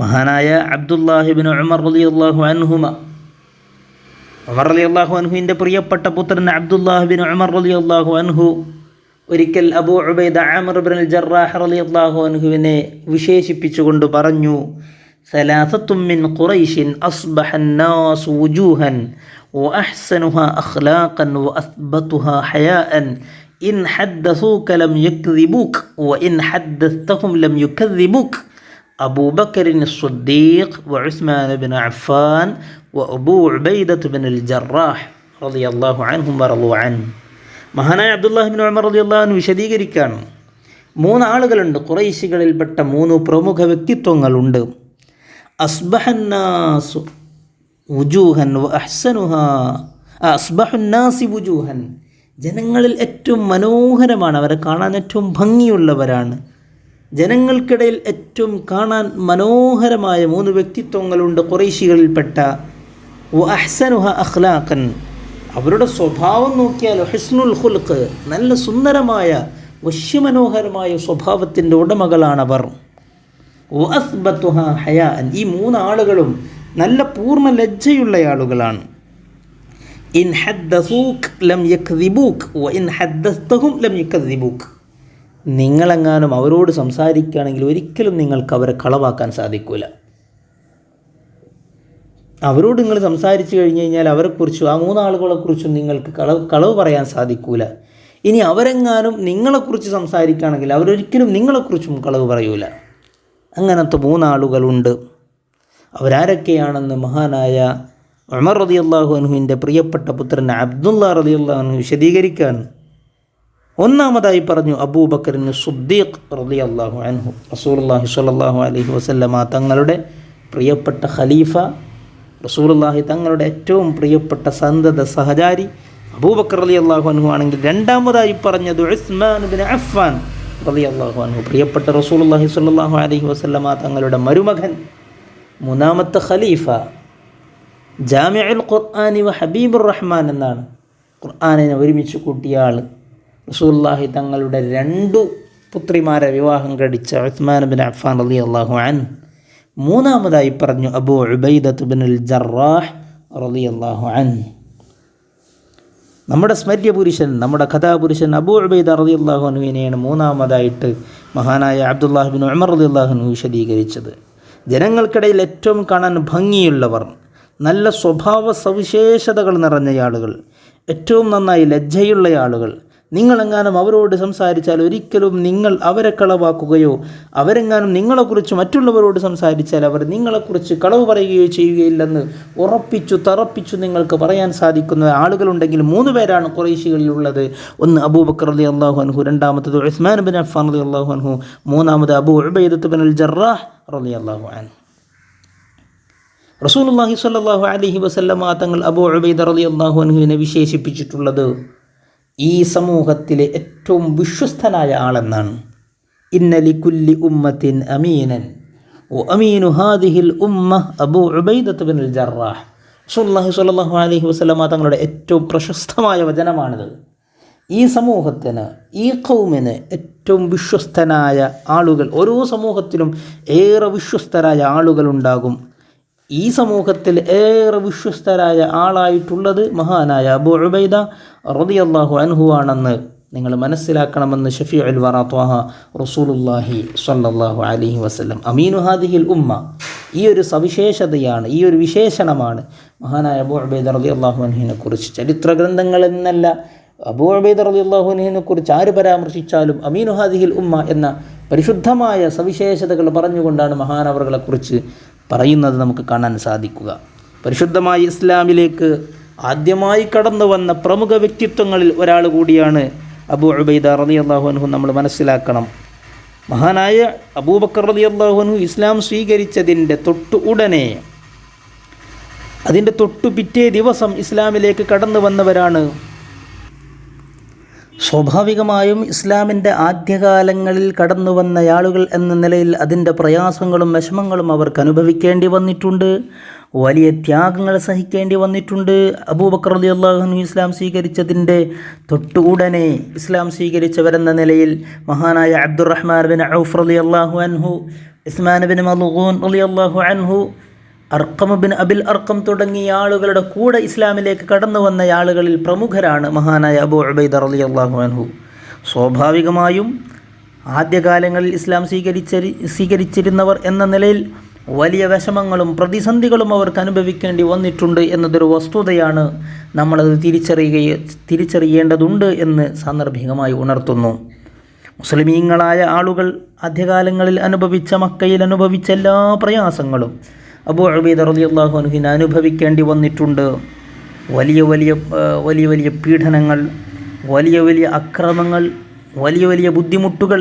Speaker 2: മഹാനായ അബ്ദുല്ലാഹിബ്നു ഉമർ റളിയല്ലാഹു അൻഹുമ, ഉമർ റളിയല്ലാഹു അൻഹുവിൻ്റെ പ്രിയപ്പെട്ട പുത്രൻ അബ്ദുല്ലാഹിബ്നു ഉമർ റളിയല്ലാഹു അൻഹു ഒരിക്കൽ അബൂ ഉബൈദ ആമിർ ഇബ്നുൽ ജറാഹ് റളിയല്ലാഹു അൻഹുവിനെ വിശേഷിപ്പിച്ചുകൊണ്ട് പറഞ്ഞു, സലാസത്തും മിൻ ഖുറൈശിൻ അസ്ബഹൻ നാസു വുജൂഹൻ വഅഹ്സനുഹാ അഖ്ലാഖൻ വഅസ്ബതുഹാ ഹയാഅൻ ഇൻ ഹദ്ദസൂക ലം യുക്ദിബൂക വഇൻ ഹദ്ദസ്തഹും ലം യുകദ്ദിബൂക അബൂ ബക്കറിൻ അസ്സദ്ദീഖ് വഉസ്മാൻ ഇബ്നു അഫ്ഫാൻ വഅബൂ ഉബൈദ ഇബ്നുൽ ജറാഹ് റളിയല്ലാഹു അൻഹും വറളു അൻഹു. മഹാനായ അബ്ദുല്ലാഹി ഇബ്നു ഉമർ റളിയല്ലാഹു അൻഹു വിശദീകരിക്കുകയാണ്, മൂന്നാളുകളുണ്ട്, ഖുറൈശികളിൽപ്പെട്ട 3 പ്രമുഖ വ്യക്തിത്വങ്ങളുണ്ട്. അസ്ബഹന്നാസു വുജൂഹൻ വ അഹ്സനുഹാ അസ്ബഹുന്നാസി വുജൂഹൻ, ജനങ്ങളിൽ ഏറ്റവും മനോഹരമാണ്, അവരെ കാണാൻ ഏറ്റവും ഭംഗിയുള്ളവരാണ്. ജനങ്ങൾക്കിടയിൽ ഏറ്റവും കാണാൻ മനോഹരമായ 3 വ്യക്തിത്വങ്ങളുണ്ട് ഖുറൈശികളിൽപ്പെട്ട. വ അഹ്സനുഹ അഖ്ലാഖൻ, അവരുടെ സ്വഭാവം നോക്കിയാൽ ഹുസ്നുൽ ഖുൽഖ്, നല്ല സുന്ദരമായ വശ്യമനോഹരമായ സ്വഭാവത്തിൻ്റെ ഉടമകളാണവർ. വ അസ്ബതുഹ ഹയാഅൻ, ഈ 3 ആളുകളും നല്ല പൂർണ്ണ ലജ്ജയുള്ള ആളുകളാണ്. ഇൻ ഹദ്ദസൂക് ലം യക്ദിബൂക് വ ഇൻ ഹദ്ദസ്തഹും ലം യക്ദിബൂക്, നിങ്ങളെങ്ങാനും അവരോട് സംസാരിക്കുകയാണെങ്കിൽ ഒരിക്കലും നിങ്ങൾക്ക് അവരെ കളവാക്കാൻ സാധിക്കില്ല. അവരോട് നിങ്ങൾ സംസാരിച്ചു കഴിഞ്ഞ് കഴിഞ്ഞാൽ അവരെക്കുറിച്ചും ആ 3 ആളുകളെക്കുറിച്ചും നിങ്ങൾക്ക് കളവ് പറയാൻ സാധിക്കില്ല. ഇനി അവരെങ്ങാനും നിങ്ങളെക്കുറിച്ച് സംസാരിക്കുകയാണെങ്കിൽ അവരൊരിക്കലും നിങ്ങളെക്കുറിച്ചും കളവ് പറയൂല. അങ്ങനത്തെ 3 ആളുകളുണ്ട്. അവരാരൊക്കെയാണെന്ന് മഹാനായ ഉമർ റളിയല്ലാഹു അൻഹുവിൻ്റെ പ്രിയപ്പെട്ട പുത്രൻ അബ്ദുള്ള റളിയല്ലാഹു അൻഹു വിശദീകരിക്കാൻ ഒന്നാമതായി പറഞ്ഞു അബൂബക്കറിന് സിദ്ദീഖ് റളിയല്ലാഹു അൻഹു, റസൂലുള്ളാഹി സ്വല്ലല്ലാഹു അലൈഹി വസല്ലമ തങ്ങളുടെ പ്രിയപ്പെട്ട ഖലീഫ, റസൂലുള്ളാഹി തങ്ങളുടെ ഏറ്റവും പ്രിയപ്പെട്ട സന്തത സഹചാരി അബൂബക്കർ റളിയല്ലാഹു അൻഹു ആണെങ്കിൽ രണ്ടാമതായി പറഞ്ഞത് ഉസ്മാൻ ഇബ്നു അഫ്ഫാൻ റളിയല്ലാഹു അൻഹു, പ്രിയപ്പെട്ട റസൂലുള്ളാഹി സ്വല്ലല്ലാഹു അലൈഹി വസല്ലമ തങ്ങളുടെ മരുമകൻ, മൂന്നാമത്തെ ഖലീഫ, ജാമിഉൽ ഖുർആനി വ ഹബീബുർ റഹ്മാൻ എന്നാണ് ഖുർആനിനെ ഒരുമിച്ച് കൂട്ടിയ ആൾ, റസൂലുള്ളാഹി തങ്ങളുടെ 2 പുത്രിമാരെ വിവാഹം കഴിച്ച ഉസ്മാൻ ഇബ്നു അഫ്ഫാൻ റളിയല്ലാഹു അൻഹു. മൂന്നാമതായി പറഞ്ഞു അബൂ ഉബൈദത്ത് ഇബ്നുൽ ജറാഹ് റളിയല്ലാഹു അൻഹു. നമ്മുടെ സ്മര്യപുരുഷൻ, നമ്മുടെ കഥാപുരുഷൻ അബൂ ഉബൈദ റളിയല്ലാഹു അൻഹുവിനെയാണ് മൂന്നാമതായിട്ട് മഹാനായ അബ്ദുല്ലാഹി ഇബ്നു ഉമർ റളിയല്ലാഹു അൻഹു വിശദീകരിച്ചത്. ജനങ്ങൾക്കിടയിൽ ഏറ്റവും കാണാൻ ഭംഗിയുള്ളവർ, നല്ല സ്വഭാവ സവിശേഷതകൾ നിറഞ്ഞ ആളുകൾ, ഏറ്റവും നന്നായി ലജ്ജയുള്ള ആളുകൾ. നിങ്ങളെങ്ങാനും അവരോട് സംസാരിച്ചാൽ ഒരിക്കലും നിങ്ങൾ അവരെ കളവാക്കുകയോ അവരെങ്ങാനും നിങ്ങളെക്കുറിച്ച് മറ്റുള്ളവരോട് സംസാരിച്ചാൽ അവർ നിങ്ങളെക്കുറിച്ച് കളവ് പറയുകയോ ചെയ്യുകയില്ലെന്ന് തറപ്പിച്ചു നിങ്ങൾക്ക് പറയാൻ സാധിക്കുന്ന ആളുകളുണ്ടെങ്കിൽ 3 പേരാണ് ഖുറൈശികളിലുള്ളത്. ഒന്ന് അബൂബക്കർ റളിയല്ലാഹു അൻഹു, രണ്ടാമത്തത് ഉസ്മാൻ ഇബ്നു അഫ്ഫാൻ റളിയല്ലാഹു അൻഹു, മൂന്നാമത് അബൂ ഉബൈദത്ത് ഇബ്നുൽ ജറാഹ് റളിയല്ലാഹു അൻഹു. റസൂലുള്ളാഹി സ്വല്ലല്ലാഹു അലൈഹി വസല്ലമ തങ്ങൾ അബൂ ഉബൈദ റളിയല്ലാഹു അൻഹുവിനെ വിശേഷിപ്പിച്ചിട്ടുള്ളത് ഈ സമൂഹത്തിലെ ഏറ്റവും വിശ്വസ്തനായ ആളെന്നാണ്. ഇന്ന ലികുല്ലി ഉമ്മത്തിൻ അമീനൻ വ അമീനു ഹാദിഹിൽ ഉമ്മ അബൂ ഉബൈദത്ത് ഇബ്നുൽ ജറാഹ്. റസൂലുള്ളാഹി സ്വല്ലല്ലാഹു അലൈഹി വസല്ലമ തങ്ങളുടെ ഏറ്റവും പ്രശസ്തമായ വചനമാണിത്. ഈ സമൂഹത്തിന്, ഈ ഖൗമിന് ഏറ്റവും വിശ്വസ്തനായ ആളുകൾ, ഓരോ സമൂഹത്തിലും ഏറെ വിശ്വസ്തരായ ആളുകളുണ്ടാകും. ഈ സമൂഹത്തിൽ ഏറെ വിശ്വസ്തരായ ആളായിട്ടുള്ളത് മഹാനായ അബൂ ഉബൈദ റളിയല്ലാഹു അൻഹു ആണെന്ന് നിങ്ങൾ മനസ്സിലാക്കണമെന്ന് ഷഫീഉൽ വറ ത്വാഹ റസൂലുള്ളാഹി സ്വല്ലല്ലാഹു അലൈഹി വസല്ലം. അമീനു ഹാദിഹിൽ ഉമ്മ, ഈ ഒരു സവിശേഷതയാണ്, ഈ ഒരു വിശേഷണമാണ് മഹാനായ അബൂ ഉബൈദ റളിയല്ലാഹു അൻഹുവിനെ കുറിച്ച്. ചരിത്ര ഗ്രന്ഥങ്ങളെന്നല്ല, അബൂ ഉബൈദ റളിയല്ലാഹു അൻഹുവിനെ കുറിച്ച് ആര് പരാമർശിച്ചാലും അമീനു ഹാദിഹിൽ ഉമ്മ എന്ന പരിശുദ്ധമായ സവിശേഷതകൾ പറഞ്ഞുകൊണ്ടാണ് മഹാനവറുകളെക്കുറിച്ച് പറയുന്നത് നമുക്ക് കാണാൻ സാധിക്കുക. പരിശുദ്ധമായ ഇസ്ലാമിലേക്ക് ആദ്യമായി കടന്നു വന്ന പ്രമുഖ വ്യക്തിത്വങ്ങളിൽ ഒരാൾ കൂടിയാണ് അബൂ ഉബൈദ റളിയല്ലാഹു അൻഹു. നമ്മൾ മനസ്സിലാക്കണം, മഹാനായ അബൂബക്കർ റളിയല്ലാഹു അൻഹു ഇസ്ലാം സ്വീകരിച്ചതിൻ്റെ ഉടനെ അതിൻ്റെ പിറ്റേ ദിവസം ഇസ്ലാമിലേക്ക് കടന്നു വന്നവരാണ്. സ്വാഭാവികമായും ഇസ്ലാമിൻ്റെ ആദ്യകാലങ്ങളിൽ കടന്നു വന്ന ആളുകൾ എന്ന നിലയിൽ അതിൻ്റെ പ്രയാസങ്ങളും വിഷമങ്ങളും അവർക്ക് അനുഭവിക്കേണ്ടി വന്നിട്ടുണ്ട്, വലിയ ത്യാഗങ്ങൾ സഹിക്കേണ്ടി വന്നിട്ടുണ്ട്. അബൂബക്കർ റളിയല്ലാഹു അൻഹു ഇസ്ലാം സ്വീകരിച്ചതിൻ്റെ ഉടനെ ഇസ്ലാം സ്വീകരിച്ചവരെന്ന നിലയിൽ മഹാനായ അബ്ദുറഹ്മാൻ ബിൻ ഔഫ് റളിയല്ലാഹു അൻഹു, ഉസ്മാൻ ബിൻ മൽഊൻ റളിയല്ലാഹു അൻഹു, അർഖം ബിൻ അബിൽ അർഖം തുടങ്ങിയ ആളുകളുടെ കൂടെ ഇസ്ലാമിലേക്ക് കടന്നു വന്ന ആളുകളിൽ പ്രമുഖരാണ് മഹാനായ അബൂ ഉബൈദ റളിയല്ലാഹു അൻഹു. സ്വാഭാവികമായും ആദ്യകാലങ്ങളിൽ ഇസ്ലാം സ്വീകരിച്ചിരുന്നവർ എന്ന നിലയിൽ വലിയ വിഷമങ്ങളും പ്രതിസന്ധികളും അവർക്ക് അനുഭവിക്കേണ്ടി വന്നിട്ടുണ്ട് എന്നതൊരു വസ്തുതയാണ്. നമ്മളത് തിരിച്ചറിയേണ്ടതുണ്ട് എന്ന് സാന്ദർഭികമായി ഉണർത്തുന്നു. മുസ്ലിമീങ്ങളായ ആളുകൾ ആദ്യകാലങ്ങളിൽ മക്കയിൽ അനുഭവിച്ച എല്ലാ പ്രയാസങ്ങളും അബൂ ഉബൈദ റളിയല്ലാഹു അൻഹുവിന് അനുഭവിക്കേണ്ടി വന്നിട്ടുണ്ട്. വലിയ വലിയ പീഡനങ്ങൾ, വലിയ അക്രമങ്ങൾ, വലിയ ബുദ്ധിമുട്ടുകൾ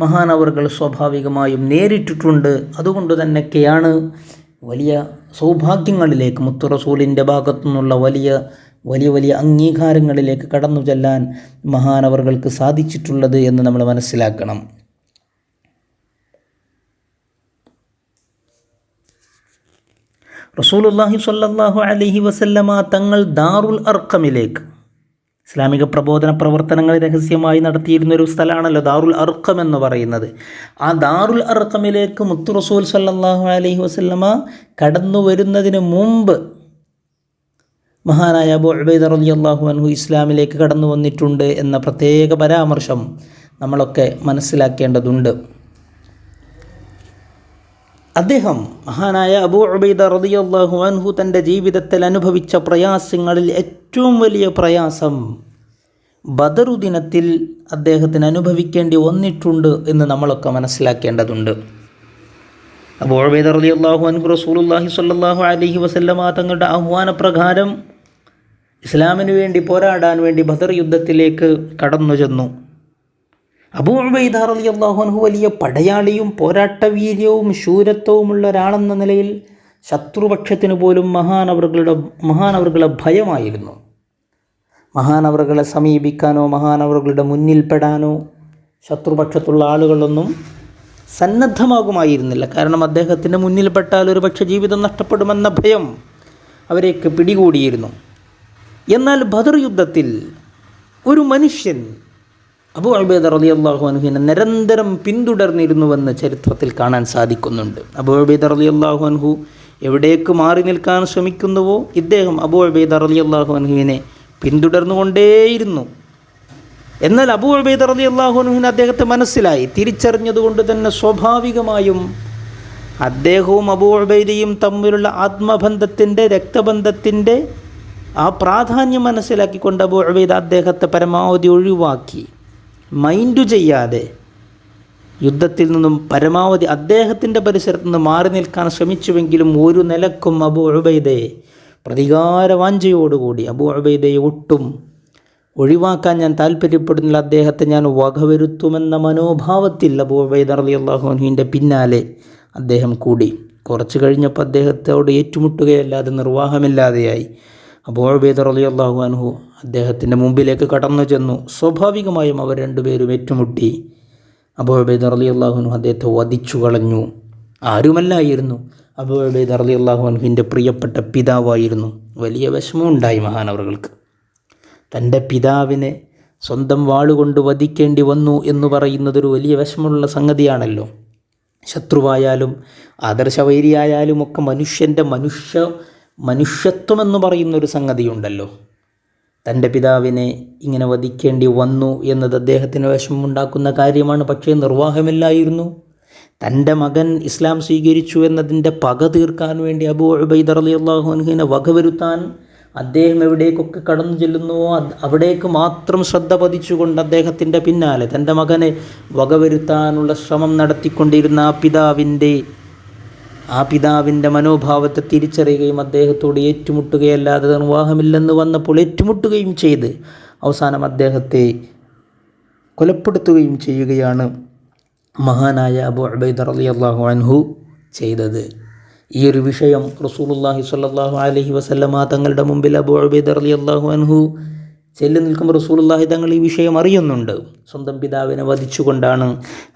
Speaker 2: മഹാനവറുകൾ സ്വാഭാവികമായും നേരിട്ടിട്ടുണ്ട്. അതുകൊണ്ട് തന്നെയൊക്കെയാണ് വലിയ സൗഭാഗ്യങ്ങളിലേക്ക് മുത്തു റസൂലിൻ്റെ ഭാഗത്തു നിന്നുള്ള വലിയ അംഗീകാരങ്ങളിലേക്ക് കടന്നു ചെല്ലാൻ മഹാനവറുകൾക്ക് സാധിച്ചിട്ടുള്ളത് എന്ന് നമ്മൾ മനസ്സിലാക്കണം. റസൂലുള്ളാഹി സ്വല്ലല്ലാഹു അലൈഹി വസല്ലമ തങ്ങൾ ദാറുൽ അർഖമിലേക്ക്, ഇസ്ലാമിക പ്രബോധന പ്രവർത്തനങ്ങൾ രഹസ്യമായി നടത്തിയിരുന്നൊരു സ്ഥലമാണല്ലോ ദാറുൽ അർഖം എന്ന് പറയുന്നത്. ആ ദാറുൽ അർഖമിലേക്ക് മുത്തു റസൂൽ സ്വല്ലല്ലാഹു അലൈഹി വസല്ലമ കടന്നു വരുന്നതിന് മുമ്പ് മഹാനായ അബൂ ഉബൈദ റളിയല്ലാഹു അൻഹു ഇസ്ലാമിലേക്ക് കടന്നു വന്നിട്ടുണ്ട് എന്ന പ്രത്യേക പരാമർശം നമ്മളൊക്കെ മനസ്സിലാക്കേണ്ടതുണ്ട്. അദ്ദേഹം മഹാനായ അബൂ ഉബൈദ റളിയല്ലാഹു അൻഹു തൻ്റെ ജീവിതത്തിൽ അനുഭവിച്ച പ്രയാസങ്ങളിൽ ഏറ്റവും വലിയ പ്രയാസം ബദർ ദിനത്തിൽ അദ്ദേഹത്തിന് അനുഭവിക്കേണ്ടി വന്നിട്ടുണ്ട് എന്ന് നമ്മളൊക്കെ മനസ്സിലാക്കേണ്ടതുണ്ട്. അബൂ ഉബൈദ റളിയല്ലാഹു അൻഹു റസൂലുള്ളാഹി സ്വല്ലല്ലാഹു അലൈഹി വസല്ലമ തങ്ങളുടെ ആഹ്വാനപ്രകാരം ഇസ്ലാമിനു വേണ്ടി പോരാടാൻ വേണ്ടി ബദർ യുദ്ധത്തിലേക്ക് കടന്നു ചെന്നു. അബൂ ഉബൈദ റളിയല്ലാഹു അൻഹു വലിയ പടയാളിയും പോരാട്ടവീര്യവും ശൂരത്വവുമുള്ള ഒരാളെന്ന നിലയിൽ ശത്രുപക്ഷത്തിന് പോലും മഹാനവറുകളെ ഭയമായിരുന്നു. മഹാനവറുകളെ സമീപിക്കാനോ മഹാനവറുകളുടെ മുന്നിൽപ്പെടാനോ ശത്രുപക്ഷത്തുള്ള ആളുകളൊന്നും സന്നദ്ധമാകുമായിരുന്നില്ല. കാരണം അദ്ദേഹത്തിൻ്റെ മുന്നിൽപ്പെട്ടാൽ ഒരു പക്ഷേ ജീവിതം നഷ്ടപ്പെടുമെന്ന ഭയം അവരേക്ക് പിടികൂടിയിരുന്നു. എന്നാൽ ബദർ യുദ്ധത്തിൽ ഒരു മനുഷ്യൻ അബൂ ഉബൈദ റളിയല്ലാഹു അൻഹുവിനെ നിരന്തരം പിന്തുടർന്നിരുന്നുവെന്ന് ചരിത്രത്തിൽ കാണാൻ സാധിക്കുന്നുണ്ട്. അബൂ ഉബൈദ റളിയല്ലാഹു അൻഹു എവിടേക്ക് മാറി നിൽക്കാൻ ശ്രമിക്കുന്നുവോ ഇദ്ദേഹം അബൂ ഉബൈദ റളിയല്ലാഹു അൻഹുവിനെ പിന്തുടർന്നുകൊണ്ടേയിരുന്നു. എന്നാൽ അബൂ ഉബൈദ റളിയല്ലാഹു അൻഹുവിന് അദ്ദേഹത്തെ മനസ്സിലായി. തിരിച്ചറിഞ്ഞതുകൊണ്ട് തന്നെ സ്വാഭാവികമായും അദ്ദേഹവും അബൂ ഉബൈദയും തമ്മിലുള്ള ആത്മബന്ധത്തിൻ്റെ രക്തബന്ധത്തിൻ്റെ ആ പ്രാധാന്യം മനസ്സിലാക്കിക്കൊണ്ട് അബൂ ഉബൈദ അദ്ദേഹത്തെ പരമാവധി ഒഴിവാക്കി, മൈൻഡ് ചെയ്യാതെ യുദ്ധത്തിൽ നിന്നും പരമാവധി അദ്ദേഹത്തിൻ്റെ പരിസരത്ത് നിന്ന് മാറി നിൽക്കാൻ ശ്രമിച്ചുവെങ്കിലും ഒരു നിലക്കും അബൂ ഉബൈദയെ പ്രതികാരവാഞ്ചയോടുകൂടി അബൂ ഉബൈദയെ ഒട്ടും ഒഴിവാക്കാൻ ഞാൻ താല്പര്യപ്പെടുന്നില്ല, അദ്ദേഹത്തെ ഞാൻ വകവരുത്തുമെന്ന മനോഭാവത്തിൽ അബൂ ഉബൈദ റളിയല്ലാഹു അൻഹുവിൻ്റെ പിന്നാലെ അദ്ദേഹം കൂടി. കുറച്ച് കഴിഞ്ഞപ്പോൾ അദ്ദേഹത്തോട് ഏറ്റുമുട്ടുകയല്ലാതെ നിർവാഹമില്ലാതെയായി. അബൂ ഉബൈദ റളിയല്ലാഹു അൻഹു അദ്ദേഹത്തിൻ്റെ മുമ്പിലേക്ക് കടന്നു ചെന്നു. സ്വാഭാവികമായും അവർ രണ്ടുപേരും ഏറ്റുമുട്ടി. അബൂ ഉബൈദ റളിയല്ലാഹു അൻഹു അദ്ദേഹത്തെ വധിച്ചു കളഞ്ഞു. ആരുമല്ലായിരുന്നു, അബൂ ഉബൈദ റളിയല്ലാഹു അൻഹുവിൻ്റെ പ്രിയപ്പെട്ട പിതാവായിരുന്നു. വലിയ വിഷമമുണ്ടായി മഹാനവറുകൾക്ക്. തൻ്റെ പിതാവിനെ സ്വന്തം വാളുകൊണ്ട് വധിക്കേണ്ടി വന്നു എന്ന് പറയുന്നതൊരു വലിയ വിഷമമുള്ള സംഗതിയാണല്ലോ. ശത്രുവായാലും ആദർശവൈരിയായാലും ഒക്കെ മനുഷ്യത്വമെന്ന് പറയുന്നൊരു സംഗതിയുണ്ടല്ലോ. തൻ്റെ പിതാവിനെ ഇങ്ങനെ വധിക്കേണ്ടി വന്നു എന്നത് അദ്ദേഹത്തിന് വിഷമമുണ്ടാക്കുന്ന കാര്യമാണ്. പക്ഷേ നിർവാഹമില്ലായിരുന്നു. തൻ്റെ മകൻ ഇസ്ലാം സ്വീകരിച്ചു എന്നതിൻ്റെ പക തീർക്കാൻ വേണ്ടി അബൂ ഉബൈദ റളിയല്ലാഹു അൻഹുവിനെ വകവരുത്താൻ അദ്ദേഹം എവിടേക്കൊക്കെ കടന്നു ചെല്ലുന്നുവോ അവിടേക്ക് മാത്രം ശ്രദ്ധ പതിച്ചുകൊണ്ട് അദ്ദേഹത്തിൻ്റെ പിന്നാലെ തൻ്റെ മകനെ വകവരുത്താനുള്ള ശ്രമം നടത്തിക്കൊണ്ടിരുന്ന ആ പിതാവിൻ്റെ മനോഭാവത്തെ തിരിച്ചറിയുകയും അദ്ദേഹത്തോട് ഏറ്റുമുട്ടുകയല്ലാതെ നിർവാഹമില്ലെന്ന് വന്നപ്പോൾ ഏറ്റുമുട്ടുകയും ചെയ്ത് അവസാനം അദ്ദേഹത്തെ കൊലപ്പെടുത്തുകയും ചെയ്യുകയാണ് മഹാനായ അബൂ ഉബൈദ റളിയല്ലാഹു അൻഹു ചെയ്തത്. ഈ ഒരു വിഷയം റസൂലുള്ളാഹി സ്വല്ലല്ലാഹു അലൈഹി വസല്ലമ തങ്ങളുടെ മുമ്പിൽ അബൂ ഉബൈദ റളിയല്ലാഹു അൻഹു ചെല്ലി നിൽക്കുമ്പോൾ റസൂലുള്ളാഹി തങ്ങൾ ഈ വിഷയം അറിയുന്നുണ്ട്. സ്വന്തം പിതാവിനെ വധിച്ചുകൊണ്ടാണ്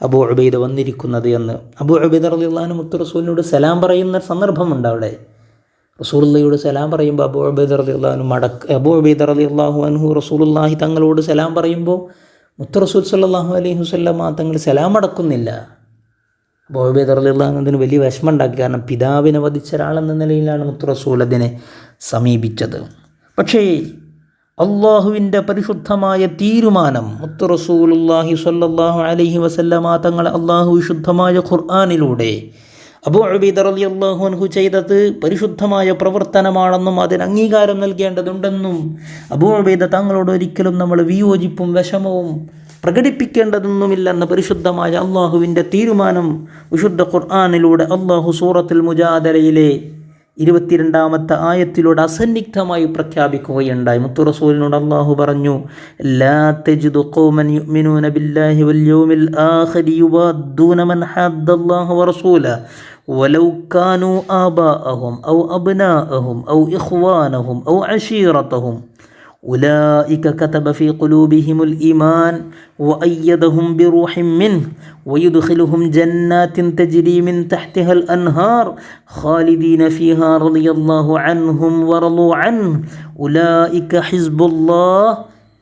Speaker 2: അബൂ ഉബൈദ വന്നിരിക്കുന്നത് എന്ന്. അബൂ ഉബൈദ റളിയല്ലാഹു അൻഹു മുത്ത് റസൂലിനോട് സലാം പറയുന്ന സന്ദർഭമുണ്ട്. അവിടെ റസൂലുള്ളാഹിയോട് സലാം പറയുമ്പോൾ അബൂ ഉബൈദ റളിയല്ലാഹു അൻഹു റസൂലുള്ളാഹി തങ്ങളോട് സലാം പറയുമ്പോൾ മുത്ത് റസൂൽ സ്വല്ലല്ലാഹു അലൈഹി വസല്ലമ തങ്ങൾ സലാം അടക്കുന്നില്ല. അബൂ ഉബൈദ റളിയല്ലാഹു അൻഹു അതിന് വലിയ വിഷമം ഉണ്ടാക്കി. കാരണം പിതാവിനെ വധിച്ച ഒരാളെന്ന നിലയിലാണ് മുത്ത് റസൂൽ അതിനെ സമീപിച്ചത്. പക്ഷേ അള്ളാഹുവിൻ്റെ പരിശുദ്ധമായ തീരുമാനം മുത്ത് റസൂലുള്ളാഹി സ്വല്ലല്ലാഹു അലൈഹി വസല്ലമ തങ്ങൾ അള്ളാഹു വിശുദ്ധമായ ഖുർആനിലൂടെ അബൂ ഉബൈദ റളിയല്ലാഹു അൻഹു ചെയ്തത് പരിശുദ്ധമായ പ്രവർത്തനമാണെന്നും അതിന് അംഗീകാരം നൽകേണ്ടതുണ്ടെന്നും അബൂ ഉബൈദ തങ്ങളോട് ഒരിക്കലും നമ്മൾ വിയോജിപ്പും വിഷമവും പ്രകടിപ്പിക്കേണ്ടതൊന്നുമില്ലെന്ന പരിശുദ്ധമായ അള്ളാഹുവിൻ്റെ തീരുമാനം വിശുദ്ധ ഖുർആനിലൂടെ അള്ളാഹു സൂറത്തുൽ മുജാദലയിലെ 22-ാമത്തെ ആയത്തിലൂടെ അസന്നിഗ്ധമായി പ്രഖ്യാപിക്കുകയുണ്ടായി. മുത്തു റസൂലിനോട് അള്ളാഹു പറഞ്ഞു, ലാ തജിദു ഖൗമൻ യുഅ്മിനൂന ബില്ലാഹി വൽ യൗമിൽ ആഖിരി യുവാദ്ദൂന മൻ ഹദ്ദല്ലാഹു വറസൂലഹു വലൗ കാനൂ ആബാഅഹും ഔ അബ്നാഅഹും ഔ ഇഖ്വാനഹും ഔ അശീറതഹും ഉലൈക കതബ ഫീ ഖുലൂബിഹിമുൽ ഈമാൻ വഅയ്യദഹും ബിറൂഹിൻ മിൻഹു വയുദ്ഖിലുഹും ജന്നാത്തിൻ തജ്രി മിൻ തഹ്തിഹൽ അൻഹാർ ഖാലിദീന ഫീഹാ റളിയല്ലാഹു അൻഹും വറളൂ അൻഹു ഉലൈക ഹിസ്ബുല്ലാഹ്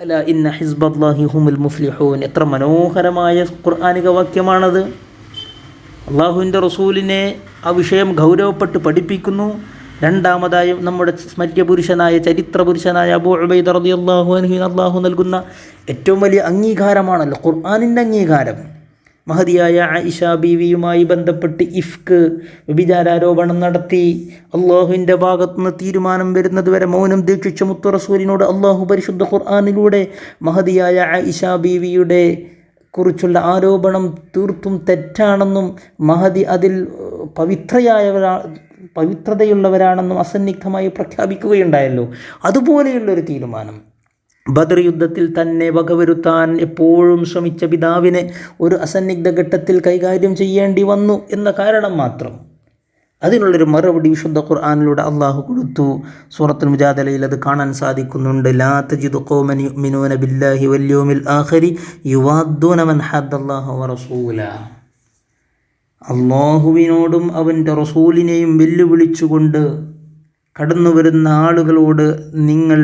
Speaker 2: അലാ ഇന്ന ഹിസ്ബല്ലാഹി ഹുമുൽ മുഫ്ലിഹൂൻ. എത്ര മനോഹരമായ ഖുർആനിക വാക്യമാണത്. അള്ളാഹുവിൻ്റെ റസൂലിനെ ആ വിഷയം ഗൗരവപ്പെട്ട് പഠിപ്പിക്കുന്നു. രണ്ടാമതായി നമ്മുടെ സ്മര്യപുരുഷനായ ചരിത്രപുരുഷനായ അബൂ ഉബൈദ റളിയല്ലാഹു അൻഹുവിന് അള്ളാഹു നൽകുന്ന ഏറ്റവും വലിയ അംഗീകാരമാണല്ലോ ഖുർആനിൻ്റെ അംഗീകാരം. മഹദിയായ ആയിഷ ബീവിയുമായി ബന്ധപ്പെട്ട് ഇഫ്ക് വ്യഭിചാരോപണം നടത്തി അള്ളാഹുവിൻ്റെ ഭാഗത്തുനിന്ന് തീരുമാനം വരുന്നത് വരെ മൗനം ദീക്ഷിച്ച മുത്തു റസൂലിനോട് അള്ളാഹു പരിശുദ്ധ ഖുർആനിലൂടെ മഹദിയായ ആയിഷ ബീവിയുടെ കുറിച്ചുള്ള ആരോപണം തീർത്തും തെറ്റാണെന്നും മഹദി അതിൽ പവിത്രതയുള്ളവരാണെന്നും അസന്നിഗ്ധമായി പ്രഖ്യാപിക്കുകയുണ്ടായല്ലോ. അതുപോലെയുള്ളൊരു തീരുമാനം ബദർ യുദ്ധത്തിൽ തന്നെ വകവരുത്താൻ എപ്പോഴും ശ്രമിച്ച പിതാവിനെ ഒരു അസന്നിഗ്ധ ഘട്ടത്തിൽ കൈകാര്യം ചെയ്യേണ്ടി വന്നു എന്ന കാരണം മാത്രം അതിനുള്ളൊരു മറുപടി വിശുദ്ധ ഖുർആനിലൂടെ അള്ളാഹു കൊടുത്തു. സൂറത്തുൽ മുജാദലയിൽ അത് കാണാൻ സാധിക്കുന്നുണ്ട്. ലാ തജിദു ഖൗമൻ യുഅ്മിനൂന ബില്ലാഹി വൽ യൗമിൽ ആഖിരി യുവാദ്ദൂന മൻ ഹദ്ദല്ലാഹു വറസൂലഹു. അള്ളാഹുവിനോടും അവൻ്റെ റസൂലിനെയും വെല്ലുവിളിച്ചുകൊണ്ട് കടന്നു വരുന്ന ആളുകളോട് നിങ്ങൾ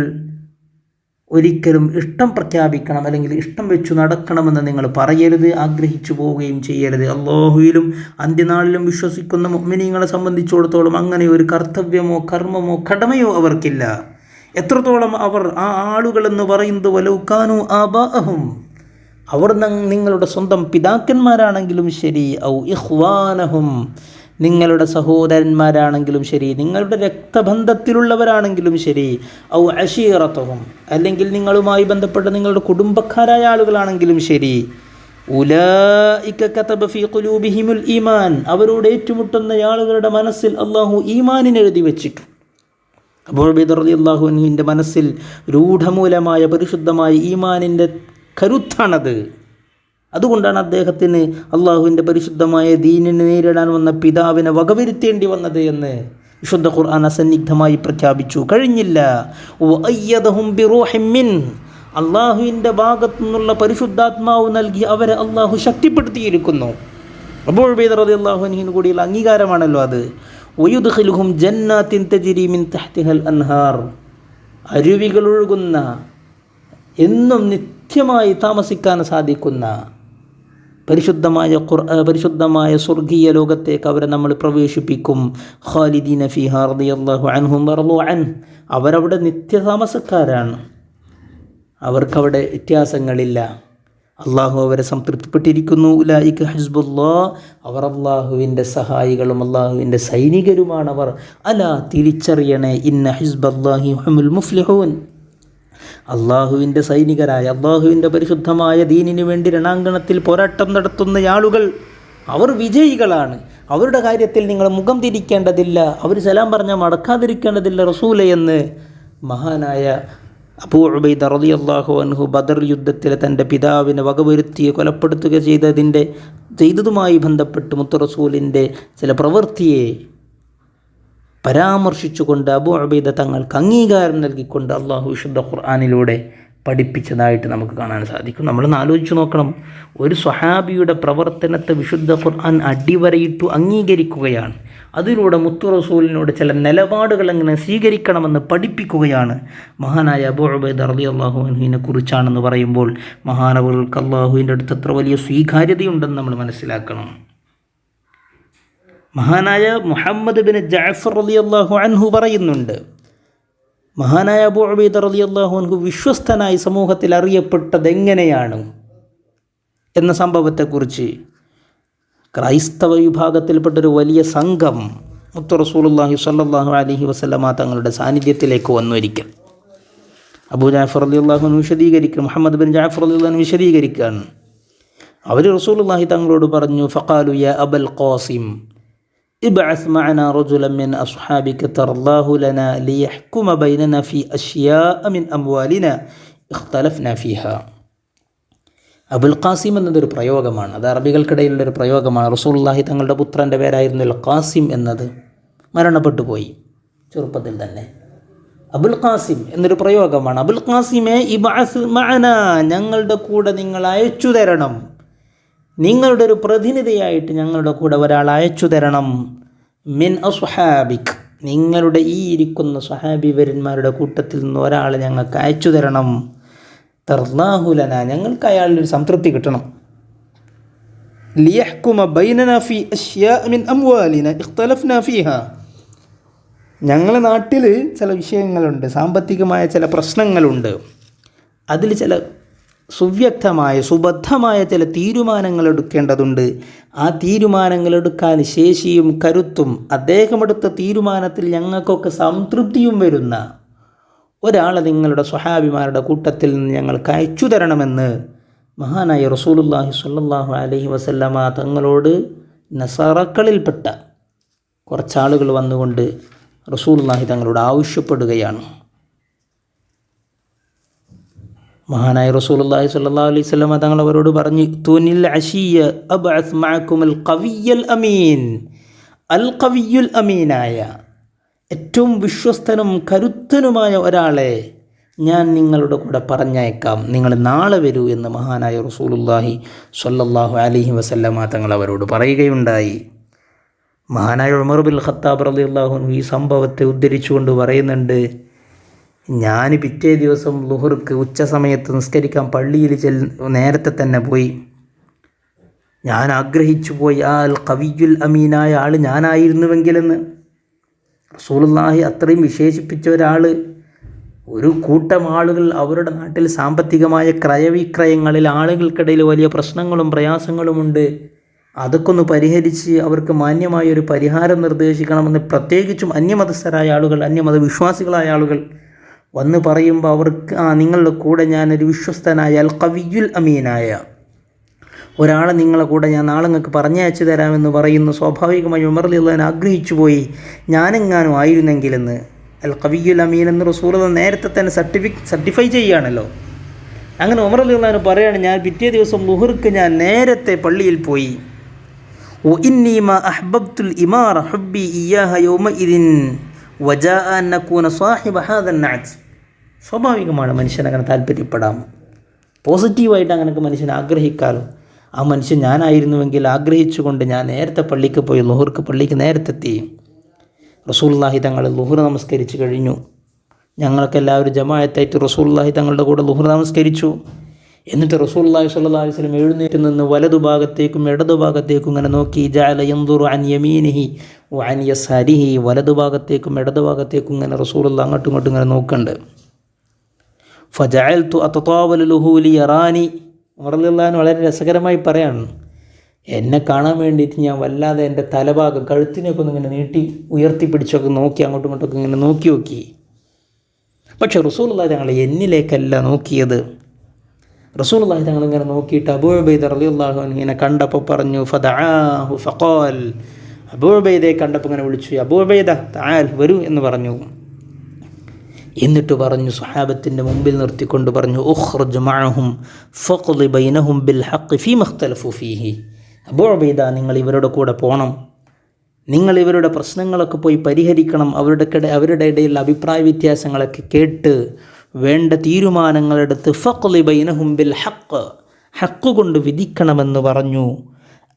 Speaker 2: ഒരിക്കലും ഇഷ്ടം പ്രഖ്യാപിക്കണം അല്ലെങ്കിൽ ഇഷ്ടം വെച്ചു നടക്കണമെന്ന് നിങ്ങൾ പറയരുത്, ആഗ്രഹിച്ചു പോവുകയും ചെയ്യരുത്. അള്ളാഹുവിലും അന്ത്യനാളിലും വിശ്വസിക്കുന്ന മുഅ്മിനീങ്ങളെ സംബന്ധിച്ചിടത്തോളം അങ്ങനെ ഒരു കർത്തവ്യമോ കർമ്മമോ കടമയോ അവർക്കില്ല. എത്രത്തോളം അവർ ആ ആളുകളെന്ന് പറയുന്നത് വലൗ കാനൂ ആബാഅഹും, അവർ നിങ്ങളുടെ സ്വന്തം പിതാക്കന്മാരാണെങ്കിലും ശരി, ഔ ഇഖ്വാനഹും, നിങ്ങളുടെ സഹോദരന്മാരാണെങ്കിലും ശരി, നിങ്ങളുടെ രക്തബന്ധത്തിലുള്ളവരാണെങ്കിലും ശരി, ഔ അശീറതഹും, അല്ലെങ്കിൽ നിങ്ങളുമായി ബന്ധപ്പെട്ട നിങ്ങളുടെ കുടുംബക്കാരായ ആളുകളാണെങ്കിലും ശരി, ഉലൈക കതബ ഫീ ഖുലൂബിഹിമുൽ ഈമാൻ, അവരോട് ഏറ്റുമുട്ടുന്ന ആളുകളുടെ മനസ്സിൽ അള്ളാഹു ഈമാനിനെ എഴുതി വെച്ചിട്ടു. അബൂ ഉബൈദ റളിയല്ലാഹു അൻഹുവിൻ്റെ മനസ്സിൽ രൂഢമൂലമായ പരിശുദ്ധമായ ഈമാനിൻ്റെ കരുത്താണത്. അതുകൊണ്ടാണ് അദ്ദേഹത്തിന് അള്ളാഹുവിൻ്റെ പരിശുദ്ധമായ ദീനിനെ നേരിടാൻ വന്ന പിതാവിനെ വകവരുത്തേണ്ടി വന്നത് എന്ന് വിശുദ്ധ ഖുർആൻ അസന്നിഗ്ധമായി പ്രഖ്യാപിച്ചു. കഴിഞ്ഞില്ല. വഅയ്യദഹും ബിറൂഹിൻ മിൻഹു, അള്ളാഹുവിൻ്റെ ഭാഗത്തു നിന്നുള്ള പരിശുദ്ധാത്മാവ് നൽകി അവരെ അള്ളാഹു ശക്തിപ്പെടുത്തിയിരിക്കുന്നു. അബൂ ഉബൈദ റളിയല്ലാഹു അൻഹുവിന് കൂടിയുള്ള അംഗീകാരമാണല്ലോ അത്. വയുദ്ഖിലുഹും ജന്നാത്തിൻ തജ്രി മിൻ തഹ്തിഹൽ അൻഹാർ, അരുവികളൊഴുകുന്ന എന്നും നിത്യമായി താമസിക്കാൻ സാധിക്കുന്ന പരിശുദ്ധമായ സ്വർഗീയ ലോകത്തേക്ക് അവരെ നമ്മൾ പ്രവേശിപ്പിക്കും. ഖാലിദീന ഫീഹാ റളിയല്ലാഹു അൻഹും വറളൂ അൻഹു, അവരവിടെ നിത്യതാമസക്കാരാണ്, അവർക്കവിടെ വ്യത്യാസങ്ങളില്ല. അള്ളാഹു അവരെ സംതൃപ്തിപ്പെട്ടിരിക്കുന്നു. ഉലൈക ഹിസ്ബുല്ലാഹ്, അവർ അള്ളാഹുവിൻ്റെ സഹായികളും അള്ളാഹുവിൻ്റെ സൈനികരുമാണവർ. അലാ, തിരിച്ചറിയണേ, ഇന്ന ഹിസ്ബല്ലാഹി ഹുമുൽ മുഫ്ലിഹൂൻ, അള്ളാഹുവിൻ്റെ സൈനികരായ അള്ളാഹുവിൻ്റെ പരിശുദ്ധമായ ദീനിനു വേണ്ടി രണാങ്കണത്തിൽ പോരാട്ടം നടത്തുന്ന ആളുകൾ അവർ വിജയികളാണ്. അവരുടെ കാര്യത്തിൽ നിങ്ങൾ മുഖം തിരിക്കേണ്ടതില്ല, അവർ സലാം പറഞ്ഞാൽ മടക്കാതിരിക്കേണ്ടതില്ല റസൂലെ എന്ന് മഹാനായ അബൂ ഉബൈദ റളിയല്ലാഹു അൻഹു ബദർ യുദ്ധത്തിൽ തൻ്റെ പിതാവിനെ വകവരുത്തി കൊലപ്പെടുത്തുക ചെയ്തതുമായി ബന്ധപ്പെട്ട് മുത്തു റസൂലിൻ്റെ ചില പ്രവൃത്തിയെ പരാമർശിച്ചുകൊണ്ട് അബൂ ഉബൈദ തങ്ങൾക്ക് അംഗീകാരം നൽകിക്കൊണ്ട് അള്ളാഹു വിശുദ്ധ ഖുർആനിലൂടെ പഠിപ്പിച്ചതായിട്ട് നമുക്ക് കാണാൻ സാധിക്കും. നമ്മളൊന്ന് ആലോചിച്ച് നോക്കണം, ഒരു സ്വഹാബിയുടെ പ്രവർത്തനത്തെ വിശുദ്ധ ഖുർആൻ അടിവരയിട്ടു അംഗീകരിക്കുകയാണ്. അതിലൂടെ മുത്തു റസൂലിനോട് ചില നിലപാടുകൾ എങ്ങനെ സ്വീകരിക്കണമെന്ന് പഠിപ്പിക്കുകയാണ്. മഹാനായ അബൂ ഉബൈദ റളിയല്ലാഹു അൻഹുവിനെ കുറിച്ചാണെന്ന് പറയുമ്പോൾ മഹാനവർക്ക് അള്ളാഹുവിൻ്റെ അടുത്ത് എത്ര വലിയ സ്വീകാര്യതയുണ്ടെന്ന് നമ്മൾ മനസ്സിലാക്കണം. മഹാനായ മുഹമ്മദ് ബിൻ ജഅഫർ റളിയല്ലാഹു അൻഹു പറയുന്നുണ്ട്, മഹാനായ അബൂ ഉബൈദ റളിയല്ലാഹു അൻഹു വിശ്വസ്തനായി സമൂഹത്തിൽ അറിയപ്പെട്ടത് എങ്ങനെയാണ് എന്ന സംഭവത്തെക്കുറിച്ച് ക്രൈസ്തവ വിഭാഗത്തിൽപ്പെട്ടൊരു വലിയ സംഘം മുത്തു റസൂലുള്ളാഹി സ്വല്ലല്ലാഹു അലൈഹി വസല്ലമ തങ്ങളുടെ സാന്നിധ്യത്തിലേക്ക് വന്നു. ഒരിക്കൽ അബൂ ജഅഫർ റളിയല്ലാഹു അൻഹു വിശദീകരിക്കുക, മുഹമ്മദ് ബിൻ ജഅഫർ റളിയല്ലാഹു അൻഹു വിശദീകരിക്കുകയാണ്. അവർ റസൂലുള്ളാഹി തങ്ങളോട് പറഞ്ഞു, ഫഖാലു യാ അബൽ ഖാസിം, ഇബ്അസ് മഅനാ റജുലൻ മിൻ അസ്ഹാബിക തർല്ലാഹു ലനാ ലിയഹ്കുമ ബൈനനാ ഫീ അശ്യാഅ മിൻ അംവാലിനാ ഇഖ്തലഫ്നാ ഫീഹാ. അബുൽ ഖാസിം എന്നതൊരു പ്രയോഗമാണ്. അത് അറബികൾക്കിടയിലുള്ളൊരു പ്രയോഗമാണ്. റസൂലുള്ളാഹി തങ്ങളുടെ പുത്രൻ്റെ പേരായിരുന്നു അൽ ഖാസിം എന്നത്. മരണപ്പെട്ടു പോയി ചെറുപ്പത്തിൽ തന്നെ. അബുൽ ഖാസിം എന്നൊരു പ്രയോഗമാണ്. അബുൽ ഖാസിമെ ഇബ്അസ് മഅനാ, ഞങ്ങളുടെ കൂടെ നിങ്ങൾ അയച്ചു തരണം, നിങ്ങളുടെ ഒരു പ്രതിനിധിയായിട്ട് ഞങ്ങളുടെ കൂടെ ഒരാൾ അയച്ചു തരണം. മിൻ അസ്ഹാബിക്, നിങ്ങളുടെ ഈ ഇരിക്കുന്ന സ്വഹാബി വര്യന്മാരുടെ കൂട്ടത്തിൽ നിന്ന് ഒരാൾ ഞങ്ങൾക്ക് അയച്ചു തരണം. തർല്ലാഹു ലനാ, ഞങ്ങൾക്ക് അയാളൊരു സംതൃപ്തി കിട്ടണം. ലിയഹ്കുമ ബൈനനാ ഫീ അശ്യാഅ മിൻ അംവാലിനാ ഇഖ്തലഫ്നാ ഫീഹാ. ഞങ്ങളുടെ നാട്ടിൽ ചില വിഷയങ്ങളുണ്ട്, സാമ്പത്തികമായ ചില പ്രശ്നങ്ങളുണ്ട്. അതിൽ ചില സുവ്യക്തമായ സുബദ്ധമായ ചില തീരുമാനങ്ങൾ എടുക്കേണ്ടതുണ്ട്. ആ തീരുമാനങ്ങൾ എടുക്കാൻ ശേഷിയും കരുത്തും അദ്ദേഹമെടുത്ത തീരുമാനത്തിൽ ഞങ്ങൾക്കൊക്കെ സംതൃപ്തിയും വരുന്ന ഒരാളെ നിങ്ങളുടെ സ്വഹാബിമാരുടെ കൂട്ടത്തിൽ നിന്ന് ഞങ്ങൾക്ക് അയച്ചു തരണമെന്ന് മഹാനായ റസൂലുള്ളാഹി സ്വല്ലല്ലാഹു അലൈഹി വസല്ലമ തങ്ങളോട് നസാറക്കളിൽപ്പെട്ട കുറച്ചാളുകൾ വന്നുകൊണ്ട് റസൂലുള്ളാഹി തങ്ങളോട് ആവശ്യപ്പെടുകയാണ്. മഹാനായ റസൂലുള്ളാഹി സ്വല്ലല്ലാഹു അലൈഹി വസല്ലമ തങ്ങൾ അവരോട് പറഞ്ഞു, തുനിൽ അശിയ അബ്അസ് മഅകുൽ ഖവിയ്യൽ അമീൻ. അൽ ഖവിയ്യുൽ അമീനായ ഏറ്റവും വിശ്വസ്തനും കരുത്തനുമായ ഒരാളെ ഞാൻ നിങ്ങളുടെ കൂടെ പറഞ്ഞയക്കാം, നിങ്ങൾ നാളെ വരൂ എന്ന് മഹാനായ റസൂലുള്ളാഹി സ്വല്ലല്ലാഹു അലൈഹി വസല്ലമ തങ്ങൾ അവരോട് പറയുകയുണ്ടായി. മഹാനായ ഉമർ ബിൻ ഖത്താബ് റളിയല്ലാഹു അൻഹു ഈ സംഭവത്തെ ഉദ്ധരിച്ചുകൊണ്ട് പറയുന്നുണ്ട്, ഞാൻ പിറ്റേ ദിവസം ളുഹർക്ക് ഉച്ച സമയത്ത് നിസ്കരിക്കാൻ പള്ളിയിൽ നേരത്തെ തന്നെ പോയി. ഞാൻ ആഗ്രഹിച്ചു പോയി ആ അൽ ഖവിയ്യുൽ അമീനായ ആൾ ഞാനായിരുന്നുവെങ്കിലെന്ന്. റസൂലുള്ളാഹി അത്രയും വിശേഷിപ്പിച്ച ഒരാൾ. ഒരു കൂട്ടം ആളുകൾ അവരുടെ നാട്ടിൽ സാമ്പത്തികമായ ക്രയവിക്രയങ്ങളിൽ ആളുകൾക്കിടയിൽ വലിയ പ്രശ്നങ്ങളും പ്രയാസങ്ങളുമുണ്ട്. അതൊക്കെ ഒന്ന് പരിഹരിച്ച് അവർക്ക് മാന്യമായൊരു പരിഹാരം നിർദ്ദേശിക്കണമെന്ന് പ്രത്യേകിച്ചും അന്യമതസ്ഥരായ ആളുകൾ, അന്യമത വിശ്വാസികളായ ആളുകൾ വന്ന് പറയുമ്പോൾ അവർക്ക് നിങ്ങളുടെ കൂടെ ഞാനൊരു വിശ്വസ്തനായ അൽ ഖവിയ്യുൽ അമീനായ ഒരാളെ നിങ്ങളെ കൂടെ ഞാൻ നാളെ നിങ്ങൾക്ക് പറഞ്ഞയച്ചു തരാമെന്ന് പറയുന്നു. സ്വാഭാവികമായി ഉമർ റളിയല്ലാഹു അൻഹു ആഗ്രഹിച്ചു പോയി, ഞാനെങ്ങാനും ആയിരുന്നെങ്കിലെന്ന്. അൽ ഖവിയ്യുൽ അമീൻ എന്ന് റസൂലുള്ളാഹി നേരത്തെ തന്നെ സർട്ടിഫൈ ചെയ്യുകയാണല്ലോ. അങ്ങനെ ഉമർ റളിയല്ലാഹു അൻഹു പറയുകയാണ്, ഞാൻ പിറ്റേ ദിവസം ളുഹർക്ക് ഞാൻ നേരത്തെ പള്ളിയിൽ പോയി. وإني ما أحببت الإمارة حبي إياها يومئذ وجاء أن نكون صاحب هذا النعت. സ്വാഭാവികമാണ് മനുഷ്യൻ അങ്ങനെ താല്പര്യപ്പെടാം, പോസിറ്റീവായിട്ട് അങ്ങനെയൊക്കെ മനുഷ്യൻ ആഗ്രഹിക്കാമല്ലോ. ആ മനുഷ്യൻ ഞാനായിരുന്നുവെങ്കിൽ ആഗ്രഹിച്ചുകൊണ്ട് ഞാൻ നേരത്തെ പള്ളിക്ക് പോയി. ളുഹർക്ക് പള്ളിക്ക് നേരത്തെ എത്തി. റസൂലുള്ളാഹി തങ്ങൾ ളുഹർ നമസ്കരിച്ച് കഴിഞ്ഞു. ഞങ്ങൾക്ക് എല്ലാവരും ജമാഅത്തായിട്ട് റസൂലുള്ളാഹി തങ്ങളുടെ കൂടെ ളുഹർ നമസ്കരിച്ചു. എന്നിട്ട് റസൂലുള്ളാഹി സ്വല്ലല്ലാഹു അലൈഹി വസല്ലം എഴുന്നേറ്റ് നിന്ന് വലതുഭാഗത്തേക്കും ഇടതുഭാഗത്തേക്കും ഇങ്ങനെ നോക്കി. ജഅല യൻദുറു അൻ യമീനിഹി വഅൻ യസാരിഹി, വലതുഭാഗത്തേക്കും ഇടതുഭാഗത്തേക്കും ഇങ്ങനെ റസൂലുള്ളാഹി അങ്ങോട്ടും ഇങ്ങോട്ടും ഇങ്ങനെ നോക്കുന്നുണ്ട്. ഫജഅൽതു അതതാവലു ലഹു ലിയറാനി. ഉമർ റളിയല്ലാഹു അൻഹു വളരെ രസകരമായി പറയാണ്, എന്നെ കാണാൻ വേണ്ടിയിട്ട് ഞാൻ വല്ലാതെ എൻ്റെ തലഭാഗം കഴുത്തിനൊക്കെ ഒന്ന് ഇങ്ങനെ നീട്ടി ഉയർത്തിപ്പിടിച്ചൊക്കെ നോക്കി, അങ്ങോട്ടും ഇങ്ങോട്ടൊക്കെ ഇങ്ങനെ നോക്കി. പക്ഷേ റസൂലുള്ളാഹി തങ്ങൾ എന്നിലേക്കല്ല നോക്കിയത്. റസൂലുള്ളാഹി തങ്ങൾ ഇങ്ങനെ നോക്കിയിട്ട് അബൂ ഉബൈദ റളിയല്ലാഹു അൻഹു ഇങ്ങനെ കണ്ടപ്പോൾ പറഞ്ഞു, ഫദഅാഹു ഫഖാൽ. അബൂ ഉബൈദയെ കണ്ടപ്പോൾ ഇങ്ങനെ വിളിച്ചു, അബൂ ഉബൈദ തആൽ, വരൂ എന്ന് പറഞ്ഞു. എന്നിട്ട് പറഞ്ഞു, സ്വഹാബത്തിൻ്റെ മുമ്പിൽ നിർത്തിക്കൊണ്ട് പറഞ്ഞു, ഉഖ്റുജ് മഅഹും ഫഖ്ളി ബൈനഹും ബിൽ ഹഖ് ഫീമ ഇഖ്തലഫു ഫീഹി. അബൂ ഉബൈദ, നിങ്ങൾ ഇവരുടെ കൂടെ പോകണം, നിങ്ങൾ ഇവരുടെ പ്രശ്നങ്ങളൊക്കെ പോയി പരിഹരിക്കണം, അവരുടെ ഇടയിലുള്ള അഭിപ്രായ വ്യത്യാസങ്ങളൊക്കെ കേട്ട് വേണ്ട തീരുമാനങ്ങളെടുത്ത് ഫഖ്ളി ബൈനഹും ബിൽ ഹഖ്, ഹഖ് കൊണ്ട് വിധിക്കണമെന്ന് പറഞ്ഞു.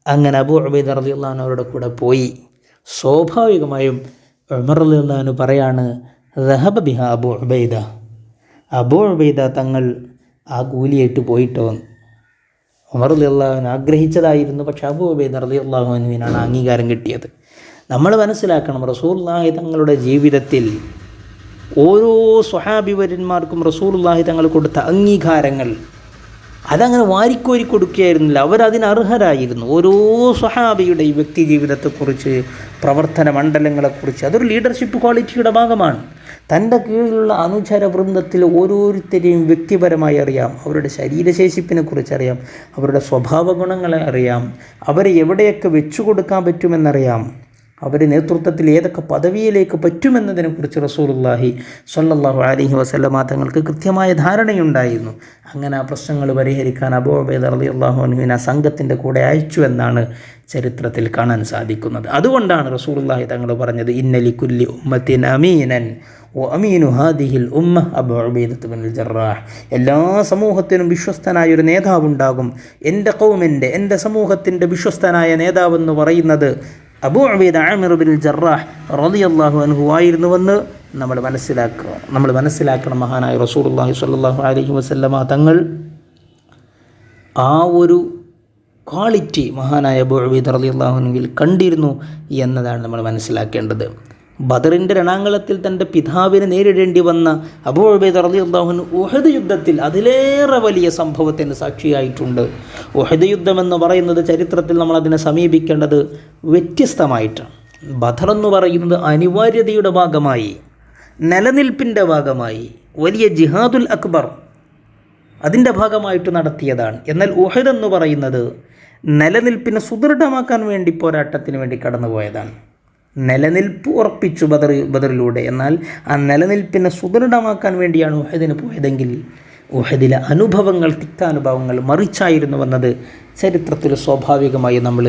Speaker 2: അങ്ങനെ അബൂ ഉബൈദ റളിയല്ലാഹു അൻഹു അവരുടെ കൂടെ പോയി. സ്വാഭാവികമായും ഉമർ റളിയല്ലാഹു അൻഹു പറയാണ്, ദഹബ ബിഹ അബൂ ഉബൈദ, അബൂ ഉബൈദ തങ്ങൾ ആ കൂലിയായിട്ട് പോയിട്ടോ. ഉമർ റളിയല്ലാഹു അൻഹു ആഗ്രഹിച്ചതായിരുന്നു, പക്ഷേ അബൂ ഉബൈദ റളിയല്ലാഹു അൻഹുവിനാണ് അംഗീകാരം കിട്ടിയത്. നമ്മൾ മനസ്സിലാക്കണം, റസൂലുള്ളാഹി തങ്ങളുടെ ജീവിതത്തിൽ ഓരോ സ്വഹാബി വര്യന്മാർക്കും റസൂലുള്ളാഹി തങ്ങൾ കൊടുത്ത അംഗീകാരങ്ങൾ അതങ്ങനെ വാരിക്കോരി കൊടുക്കുകയായിരുന്നില്ല, അവരതിനർഹരായിരുന്നു. ഓരോ സ്വഹാബിയുടെ ഈ വ്യക്തി ജീവിതത്തെക്കുറിച്ച്, പ്രവർത്തന മണ്ഡലങ്ങളെക്കുറിച്ച്, അതൊരു ലീഡർഷിപ്പ് ക്വാളിറ്റിയുടെ ഭാഗമാണ്. തൻ്റെ കീഴിലുള്ള അനുചര വൃന്ദത്തിൽ ഓരോരുത്തരെയും വ്യക്തിപരമായി അറിയാം, അവരുടെ ശരീരശേഷിപ്പിനെക്കുറിച്ച് അറിയാം, അവരുടെ സ്വഭാവ ഗുണങ്ങളെ അറിയാം, അവരെ എവിടെയൊക്കെ വെച്ചു കൊടുക്കാൻ പറ്റുമെന്നറിയാം. അവർ നേതൃത്വത്തിൽ ഏതൊക്കെ പദവിയിലേക്ക് പറ്റുമെന്നതിനെക്കുറിച്ച് റസൂലുള്ളാഹി സ്വല്ലല്ലാഹു അലൈഹി വസല്ലമ തങ്ങൾക്ക് കൃത്യമായ ധാരണയുണ്ടായിരുന്നു. അങ്ങനെ ആ പ്രശ്നങ്ങൾ പരിഹരിക്കാൻ അബൂ ഉബൈദ റളിയല്ലാഹു അൻഹുവിനെ ആ സംഘത്തിൻ്റെ കൂടെ അയച്ചു എന്നാണ് ചരിത്രത്തിൽ കാണാൻ സാധിക്കുന്നത്. അതുകൊണ്ടാണ് റസൂലുള്ളാഹി തങ്ങൾ പറഞ്ഞത്, ഇന്ന ലികുല്ലി ഉമ്മത്തിൻ അമീനൻ വ അമീനു ഹാദിഹിൽ ഉമ്മ അബൂ ഉബൈദത്ത് ബിനുൽ ജറാഹ്. എല്ലാ സമൂഹത്തിനും വിശ്വസ്തനായൊരു നേതാവുണ്ടാകും. എൻ്റെ സമൂഹത്തിൻ്റെ വിശ്വസ്തനായ നേതാവെന്ന് പറയുന്നത് അബൂ ഉബൈദ ആമിർ ബിനുൽ ജറാഹ് റളിയല്ലാഹു അൻഹു ആയിരുന്നുവെന്ന് നമ്മൾ മനസ്സിലാക്കണം. മഹാനായ റസൂലുള്ളാഹി സ്വല്ലല്ലാഹു അലൈഹി വസല്ലമ തങ്ങൾ ആ ഒരു ക്വാളിറ്റി മഹാനായ അബൂ ഉബൈദ റളിയല്ലാഹു അൻഹുവിൽ കണ്ടിരുന്നു എന്നതാണ് നമ്മൾ മനസ്സിലാക്കേണ്ടത്. ബദറിൻ്റെ രണാങ്കളത്തിൽ തൻ്റെ പിതാവിനെ നേരിടേണ്ടി വന്ന അബൂ ഉബൈദ റളിയല്ലാഹു അൻഹു ഉഹദ് യുദ്ധത്തിൽ അതിലേറെ വലിയ സംഭവത്തിന് സാക്ഷിയായിട്ടുണ്ട്. ഉഹദ് യുദ്ധം എന്ന് പറയുന്നത് ചരിത്രത്തിൽ നമ്മളതിനെ സമീപിക്കേണ്ടത് വ്യത്യസ്തമായിട്ടാണ്. ബദർ എന്ന് പറയുന്നത് അനിവാര്യതയുടെ ഭാഗമായി, നിലനിൽപ്പിൻ്റെ ഭാഗമായി, വലിയ ജിഹാദുൽ അക്ബർ അതിൻ്റെ ഭാഗമായിട്ട് നടത്തിയതാണ്. എന്നാൽ ഉഹദ് എന്ന് പറയുന്നത് നിലനിൽപ്പിനെ സുദൃഢമാക്കാൻ വേണ്ടി പോരാട്ടത്തിന് വേണ്ടി കടന്നുപോയതാണ്. നിലനിൽപ്പ് ഉറപ്പിച്ചു ബദറിലൂടെ. എന്നാൽ ആ നിലനിൽപ്പിനെ സുദൃഢമാക്കാൻ വേണ്ടിയാണ് ഉഹദിന് പോയതെങ്കിൽ ഉഹദിലെ അനുഭവങ്ങൾ, തിക്താനുഭവങ്ങൾ മറിച്ചായിരുന്നുവെന്നത് ചരിത്രത്തിൽ സ്വാഭാവികമായി നമ്മൾ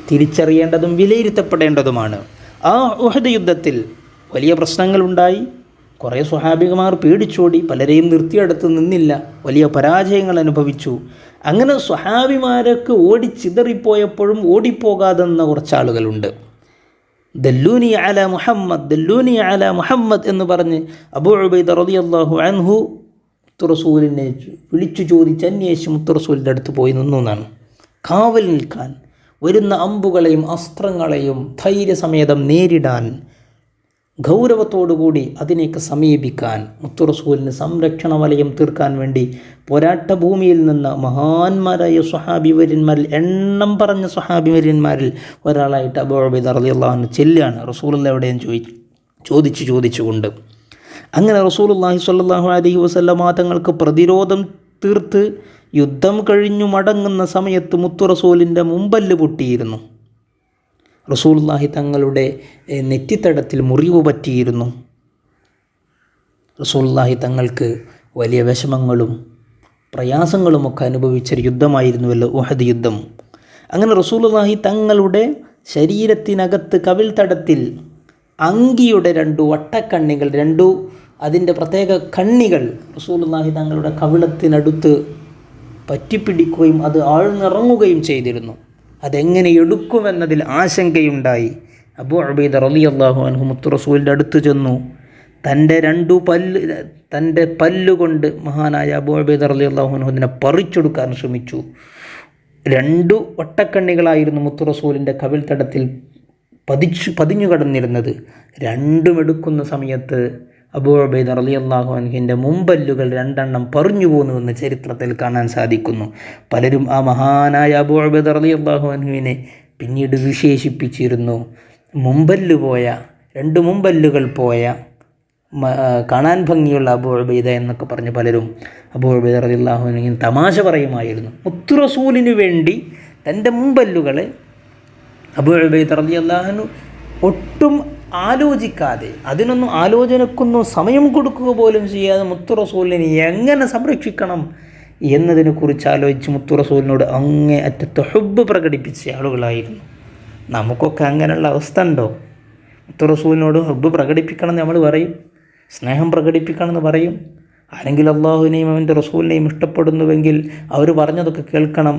Speaker 2: തിരിച്ചറിയേണ്ടതും വിലയിരുത്തപ്പെടേണ്ടതുമാണ്. ആ ഉഹദ് യുദ്ധത്തിൽ വലിയ പ്രശ്നങ്ങളുണ്ടായി. കുറേ സ്വഹാബികമാർ പേടിച്ചോടി, പലരെയും നിർത്തിയെടുത്ത് നിന്നില്ല, വലിയ പരാജയങ്ങൾ അനുഭവിച്ചു. അങ്ങനെ സ്വഹാബിമാരൊക്കെ ഓടിച്ചിതറിപ്പോയപ്പോഴും ഓടിപ്പോകാതെന്ന കുറച്ചാളുകളുണ്ട്. ദല്ലൂനി അല മുഹമ്മദ് എന്ന് പറഞ്ഞ് അബൂ ഉബൈദ റളിയല്ലാഹു അൻഹു മുത്തുറസൂലിനെ വിളിച്ചു ചോദിച്ച് അന്വേഷിച്ച് മുത്തുറസൂലിൻ്റെ അടുത്ത് പോയി നിന്നു എന്നാണ്. കാവൽ നിൽക്കാൻ, വരുന്ന അമ്പുകളെയും അസ്ത്രങ്ങളെയും ധൈര്യസമേതം നേരിടാൻ, ഗൗരവത്തോടുകൂടി അതിനേക്ക് സമീപിക്കാൻ, മുത്തുറസൂലിന് സംരക്ഷണ വലയം തീർക്കാൻ വേണ്ടി പോരാട്ടഭൂമിയിൽ നിന്ന് മഹാന്മാരായ സ്വഹാബിവര്യന്മാരിൽ, എണ്ണം പറഞ്ഞ സ്വഹാബിവര്യന്മാരിൽ ഒരാളായിട്ട് അബൂ ഉബൈദ റളിയല്ലാഹു അൻഹു ചെല്ലുകയാണ് റസൂലുള്ളാഹി എവിടെയും ചോദിച്ചുകൊണ്ട്. അങ്ങനെ റസൂലുള്ളാഹി സ്വല്ലല്ലാഹു അലൈഹി വസല്ലമ തങ്ങൾക്ക് പ്രതിരോധം തീർത്ത് യുദ്ധം കഴിഞ്ഞു മടങ്ങുന്ന സമയത്ത് മുത്തുറസൂലിൻ്റെ മുമ്പല്ല് പൊട്ടിയിരുന്നു. റസൂലുള്ളാഹി തങ്ങളുടെ നെറ്റിത്തടത്തിൽ മുറിവ് പറ്റിയിരുന്നു. റസൂലുള്ളാഹി തങ്ങൾക്ക് വലിയ വിഷമങ്ങളും പ്രയാസങ്ങളുമൊക്കെ അനുഭവിച്ചൊരു യുദ്ധമായിരുന്നുവല്ലോ ഉഹദ് യുദ്ധം. അങ്ങനെ റസൂലുള്ളാഹി തങ്ങളുടെ ശരീരത്തിനകത്ത് കവിൾത്തടത്തിൽ അങ്കിയുടെ 2 വട്ടക്കണ്ണികൾ, അതിൻ്റെ പ്രത്യേക കണ്ണികൾ റസൂലുള്ളാഹി തങ്ങളുടെ കവിളത്തിനടുത്ത് പറ്റിപ്പിടിക്കുകയും അത് ആഴ്ന്നിറങ്ങുകയും ചെയ്തിരുന്നു. അതെങ്ങനെ എടുക്കുമെന്നതിൽ ആശങ്കയുണ്ടായി. അബൂ ഉബൈദ റളിയല്ലാഹു അൻഹു മുത്തുറസൂലിൻ്റെ അടുത്ത് ചെന്നു. തൻ്റെ പല്ലുകൊണ്ട് മഹാനായ അബൂ ഉബൈദ റളിയല്ലാഹു അൻഹു അതിനെ പറിച്ചെടുക്കാൻ ശ്രമിച്ചു. 2 വട്ടക്കണ്ണികളായിരുന്നു മുത്തുറസൂലിൻ്റെ കവിൾത്തടത്തിൽ പതിഞ്ഞു കടന്നിരുന്നത്. രണ്ടും എടുക്കുന്ന സമയത്ത് അബൂ ഉബൈദ റളിയല്ലാഹു അൻഹുവിൻ്റെ മുമ്പല്ലുകൾ 2 പറഞ്ഞു പോകുന്നുവെന്ന് ചരിത്രത്തിൽ കാണാൻ സാധിക്കുന്നു. പലരും ആ മഹാനായ അബൂ ഉബൈദ റളിയല്ലാഹു അൻഹുവിനെ പിന്നീട് വിശേഷിപ്പിച്ചിരുന്നു മുമ്പല്ല് പോയ, 2 മുമ്പല്ലുകൾ പോയ, കാണാൻ ഭംഗിയുള്ള അബൂ ഉബൈദ എന്നൊക്കെ പറഞ്ഞ് പലരും അബൂ ഉബൈദ റളിയല്ലാഹു അൻഹുവിന് തമാശ പറയുമായിരുന്നു. മുത്തുറസൂലിന് വേണ്ടി തൻ്റെ മുമ്പല്ലുകളെ അബൂ ഉബൈദ റളിയല്ലാഹു അൻഹു ഒട്ടും ആലോചിക്കാതെ, അതിനൊന്നും ആലോചനക്കൊന്നും സമയം കൊടുക്കുക പോലും ചെയ്യാതെ മുത്തുറസൂലിനെ എങ്ങനെ സംരക്ഷിക്കണം എന്നതിനെക്കുറിച്ച് ആലോചിച്ച് മുത്തുറസൂലിനോട് അങ്ങേ അറ്റത്ത് ഹുബ്ബ് പ്രകടിപ്പിച്ച ആളുകളായിരുന്നു. നമുക്കൊക്കെ അങ്ങനെയുള്ള അവസ്ഥ ഉണ്ടോ? മുത്തുറസൂലിനോട് ഹുബ്ബ് പ്രകടിപ്പിക്കണം എന്ന് നമ്മൾ പറയും, സ്നേഹം പ്രകടിപ്പിക്കണം എന്ന് പറയും. ആരെങ്കിലും അള്ളാഹുവിനെയും അവൻ്റെ റസൂലിനെയും ഇഷ്ടപ്പെടുന്നുവെങ്കിൽ അവർ പറഞ്ഞതൊക്കെ കേൾക്കണം,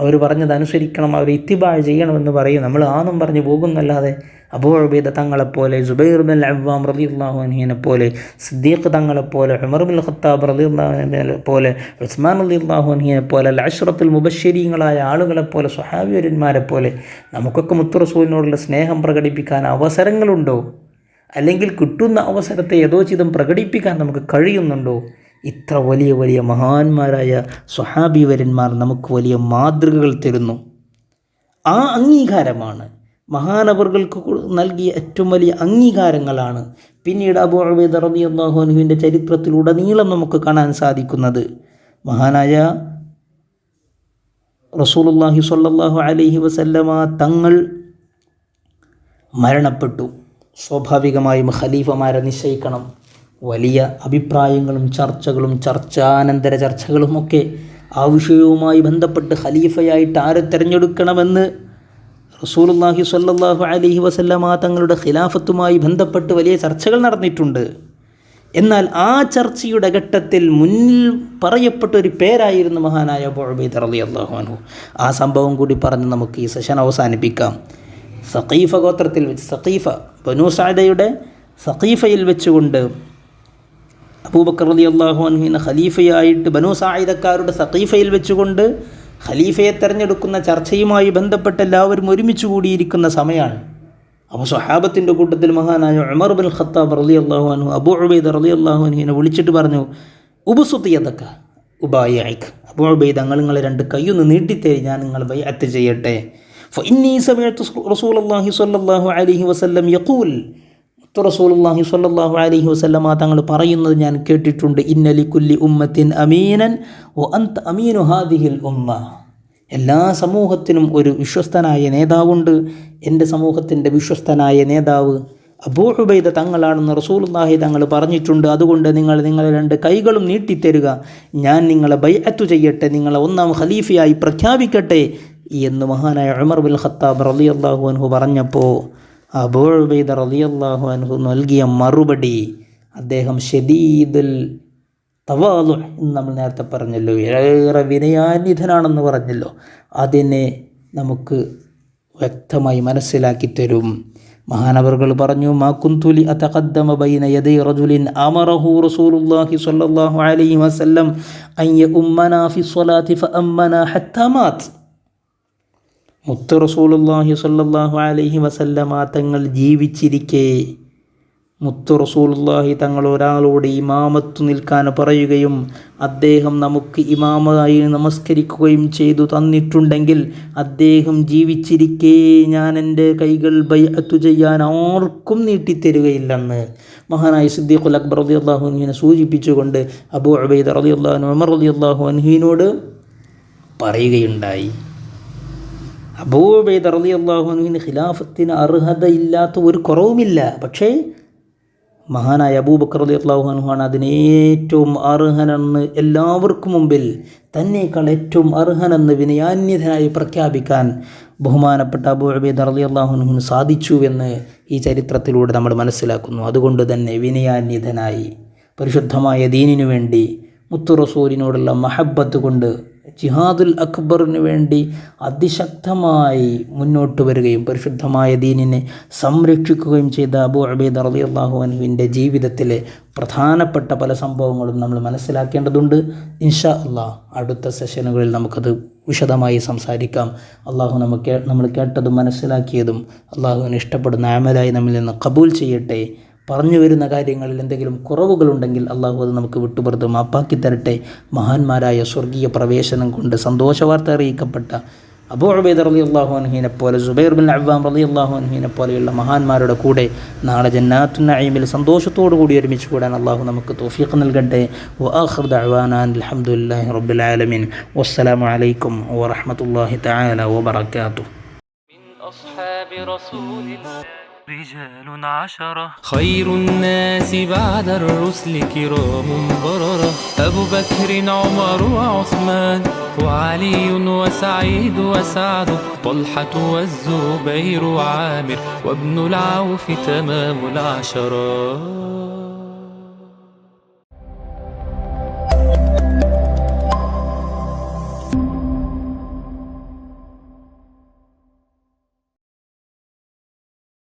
Speaker 2: അവർ പറഞ്ഞതനുസരിക്കണം, അവർ ഇത്തിബാ ചെയ്യണമെന്ന് പറയും. നമ്മൾ ആന്നും പറഞ്ഞ് പോകുന്നല്ലാതെ അബൂ ഉബൈദ തങ്ങളെപ്പോലെ, സുബൈർ ബിൻ അവ്വാം റളിയല്ലാഹു അൻഹുവിനെ പോലെ, സിദ്ദീഖ് തങ്ങളെപ്പോലെ, ഉമർ ബിൻ ഖത്താബ് റളിയല്ലാഹു അൻഹുവിനെ പോലെ, ഉസ്മാൻ റളിയല്ലാഹു അൻഹുവിനെ പോലെ, അശ്റത്തുൽ മുബശ്ശിരീങ്ങളായ ആളുകളെപ്പോലെ, സ്വഹാബിവര്യന്മാരെ പോലെ നമുക്കൊക്കെ മുത്തുറസൂലിനോടുള്ള സ്നേഹം പ്രകടിപ്പിക്കാൻ അവസരങ്ങളുണ്ടോ? അല്ലെങ്കിൽ കിട്ടുന്ന അവസരത്തെ യഥോചിതം പ്രകടിപ്പിക്കാൻ നമുക്ക് കഴിയുന്നുണ്ടോ? ഇത്ര വലിയ മഹാന്മാരായ സ്വഹാബിവര്യന്മാർ നമുക്ക് വലിയ മാതൃകകൾ തരുന്നു. ആ അംഗീകാരമാണ് മഹാനവറുകൾക്ക് നൽകിയ ഏറ്റവും വലിയ അംഗീകാരങ്ങളാണ് പിന്നീട് അബൂ ഉബൈദ റളിയല്ലാഹു അൻഹുവിൻ്റെ ചരിത്രത്തിലുടനീളം നമുക്ക് കാണാൻ സാധിക്കുന്നത്. മഹാനായ റസൂലുള്ളാഹി സ്വല്ലല്ലാഹു അലൈഹി വസല്ലമ തങ്ങൾ മരണപ്പെട്ടു. സ്വാഭാവികമായും ഖലീഫമാരെ നിശ്ചയിക്കണം. വലിയ അഭിപ്രായങ്ങളും ചർച്ചകളും ചർച്ചാനന്തര ചർച്ചകളുമൊക്കെ ആ വിഷയവുമായി ബന്ധപ്പെട്ട് ഖലീഫയായിട്ട് ആരെ തിരഞ്ഞെടുക്കണമെന്ന് റസൂലുള്ളാഹി സ്വല്ലല്ലാഹു അലൈഹി വസല്ലമ തങ്ങളുടെ ഖിലാഫത്തുമായി ബന്ധപ്പെട്ട് വലിയ ചർച്ചകൾ നടന്നിട്ടുണ്ട്. എന്നാൽ ആ ചർച്ചയുടെ ഘട്ടത്തിൽ മുന്നിൽ പറയപ്പെട്ട ഒരു പേരായിരുന്നു മഹാനായ അബൂ ഉബൈദ റളിയല്ലാഹു അൻഹു. ആ സംഭവം കൂടി പറഞ്ഞ് നമുക്ക് ഈ സെഷൻ അവസാനിപ്പിക്കാം. സഖീഫ ഗോത്രത്തിൽ വെച്ച്, സഖീഫ ബനൂ സഅദയുടെ സഖീഫയിൽ വെച്ചുകൊണ്ട് അബൂബക്കർ റളിയല്ലാഹു അൻഹുവിനെ ഖലീഫയായിട്ട് ബനൂ സായിദക്കാരുടെ സഖീഫയിൽ വെച്ചുകൊണ്ട് ഖലീഫയെ തിരഞ്ഞെടുക്കുന്ന ചർച്ചയുമായി ബന്ധപ്പെട്ട് എല്ലാവരും ഒരുമിച്ച് കൂടിയിരിക്കുന്ന സമയമാണ്. അപ്പോൾ സ്വഹാബത്തിൻ്റെ കൂട്ടത്തിൽ മഹാനായ ഉമർ ബിൻ ഖത്താബ് റളിയല്ലാഹു അൻഹു അബൂ ഉബൈദ റളിയല്ലാഹു അൻഹുവിനെ വിളിച്ചിട്ട് പറഞ്ഞു, ഉബ്സുത് യദക ഉബായിഅക, അബൂ ഉബൈദ നിങ്ങളെ രണ്ട് കൈയൊന്ന് നീട്ടിത്തേ, ഞാൻ നിങ്ങളെ ബൈഅത്ത് ചെയ്യട്ടെ. ഫഇന്നീ സമഅതു റസൂലുള്ളാഹി സ്വല്ലല്ലാഹു അലൈഹി വസല്ലം യഖൂൽ, റസൂലുള്ളാഹി സ്വല്ലല്ലാഹു അലൈഹി വസല്ലമ തങ്ങൾ പറയുന്നത് ഞാൻ കേട്ടിട്ടുണ്ട്, ഇന്ന ലികുല്ലി ഉമ്മത്തിൻ അമീനൻ വ അൻത അമീനു ഹാദിഹിൽ ഉമ്മ. എല്ലാ സമൂഹത്തിനും ഒരു വിശ്വസ്തനായ നേതാവുണ്ട്. എൻ്റെ സമൂഹത്തിൻ്റെ വിശ്വസ്തനായ നേതാവ് അബൂ ഉബൈദ തങ്ങളാണെന്ന് റസൂലുള്ളാഹി തങ്ങൾ പറഞ്ഞിട്ടുണ്ട്. അതുകൊണ്ട് നിങ്ങളെ രണ്ട് കൈകളും നീട്ടിത്തരുക, ഞാൻ നിങ്ങളെ ബൈഅത്ത് ചെയ്യട്ടെ, നിങ്ങളെ ഒന്നാം ഖലീഫയായി പ്രഖ്യാപിക്കട്ടെ എന്ന് മഹാനായ ഉമർ ബിൻ ഖത്താബ് റളിയല്ലാഹു അൻഹു പറഞ്ഞപ്പോൾ അബൂ ഉബൈദ റളിയല്ലാഹു അൻഹു നൽകിയ മറുപടി, അദ്ദേഹം ഷദീദുൽ തവാദു എന്ന് നമ്മൾ നേരത്തെ പറഞ്ഞല്ലോ, ഏറെ വിനയാന്വിതനാണെന്ന് പറഞ്ഞല്ലോ, അതിനെ നമുക്ക് വ്യക്തമായി മനസ്സിലാക്കി തരും. മഹാനവറുകൾ പറഞ്ഞു, മാ കുന്തു ലി അതഖദ്ദമ ബൈന യദൈ റജുലിൻ അമറഹു റസൂലുള്ളാഹി സ്വല്ലല്ലാഹു അലൈഹി വസല്ലം അൻ യഉമ്മനാ ഫി സ്വലാത്തി ഫഅമ്മനാ ഹത്താ മാത്. മുത്ത് റസൂലുള്ളാഹി സ്വല്ലല്ലാഹു അലൈഹി വസല്ലമ തങ്ങൾ ജീവിച്ചിരിക്കെ മുത്ത് റസൂലുള്ളാഹി തങ്ങൾ ഒരാളോട് ഇമാമത്ത് നിൽക്കാൻ പറയുകയും അദ്ദേഹം നമുക്ക് ഇമാമായി നമസ്കരിക്കുകയും ചെയ്തു തന്നിട്ടുണ്ടെങ്കിൽ അദ്ദേഹം ജീവിച്ചിരിക്കെ ഞാൻ എൻ്റെ കൈകൾ ബൈഅത്ത് ചെയ്യാൻ ആർക്കും നീട്ടിത്തരുകയില്ലെന്ന് മഹാനായ സിദ്ദീഖുൽ അക്ബർ റളിയല്ലാഹു അൻഹുവിനെ സൂചിപ്പിച്ചുകൊണ്ട് അബൂ ഉബൈദ റളിയല്ലാഹു അൻഹു ഉമർ റളിയല്ലാഹു അൻഹുവിനോട് പറയുകയുണ്ടായി. അബൂ ഉബൈദ റളിയല്ലാഹു അൻഹുവിന് ഖിലാഫത്തിന് അർഹതയില്ലാത്ത ഒരു കുറവുമില്ല. പക്ഷേ മഹാനായ അബൂബക്കർ റളിയല്ലാഹു അൻഹുവാണ് അതിന് ഏറ്റവും അർഹനെന്ന് എല്ലാവർക്കും മുമ്പിൽ തന്നേക്കാൾ ഏറ്റവും അർഹനെന്ന് വിനയാന്യതനായി പ്രഖ്യാപിക്കാൻ ബഹുമാനപ്പെട്ട അബൂ ഉബൈദ റളിയല്ലാഹു അൻഹുവിന് സാധിച്ചു എന്ന് ഈ ചരിത്രത്തിലൂടെ നമ്മൾ മനസ്സിലാക്കുന്നു. അതുകൊണ്ട് തന്നെ വിനയാന്യതനായി പരിശുദ്ധമായ ദീനിനു വേണ്ടി മുത്തു റസൂലിനോടുള്ള മഹബ്ബത്ത് കൊണ്ട് ജിഹാദുൽ അക്ബറിന് വേണ്ടി അതിശക്തമായി മുന്നോട്ട് വരികയും പരിശുദ്ധമായ ദീനിനെ സംരക്ഷിക്കുകയും ചെയ്ത അബൂ ഉബൈദ റളിയല്ലാഹു അൻഹുവിൻ്റെ ജീവിതത്തിലെ പ്രധാനപ്പെട്ട പല സംഭവങ്ങളും നമ്മൾ മനസ്സിലാക്കേണ്ടതുണ്ട്. ഇൻഷാ അല്ലാഹ് അടുത്ത സെഷനുകളിൽ നമുക്കത് വിശദമായി സംസാരിക്കാം. അള്ളാഹു നമ്മൾ കേട്ടതും മനസ്സിലാക്കിയതും അള്ളാഹുവിന് ഇഷ്ടപ്പെടുന്ന അമലായി നമ്മിൽ നിന്ന് ഖബൂൽ ചെയ്യട്ടെ. പറഞ്ഞു വരുന്ന കാര്യങ്ങളിൽ എന്തെങ്കിലും കുറവുകളുണ്ടെങ്കിൽ അള്ളാഹു അത് നമുക്ക് വിട്ടുപുറത്ത് മാപ്പാക്കി തരട്ടെ. മഹാന്മാരായ സ്വർഗീയ പ്രവേശനം കൊണ്ട് സന്തോഷവാർത്ത അറിയിക്കപ്പെട്ട അബൂ ഉബൈദ റളിയല്ലാഹു അൻഹുവിനെ പോലെ സുബൈർ ബിൻ അവ്വാം റളിയല്ലാഹു അൻഹുവിനെ പോലെയുള്ള മഹാന്മാരുടെ കൂടെ നാളെ ജന്നാത്തുൻ നഈമിൽ സന്തോഷത്തോടു കൂടി ഒരുമിച്ച് കൂടാൻ അള്ളാഹു നമുക്ക് തൗഫീഖ് നൽകട്ടെ. വആഖിറു ദഅ്വാനാ അൽഹംദുലില്ലാഹി റബ്ബിൽ ആലമീൻ. വസ്സലാമു അലൈക്കും വറഹ്മത്തുള്ളാഹി തആല വബറകാതുഹു.
Speaker 1: رجال عشرة خير الناس بعد الرسل كرام بررة أبو بكر عمر وعثمان وعلي وسعيد وسعد طلحة والزبير وعامر وابن العوف تمام العشرة.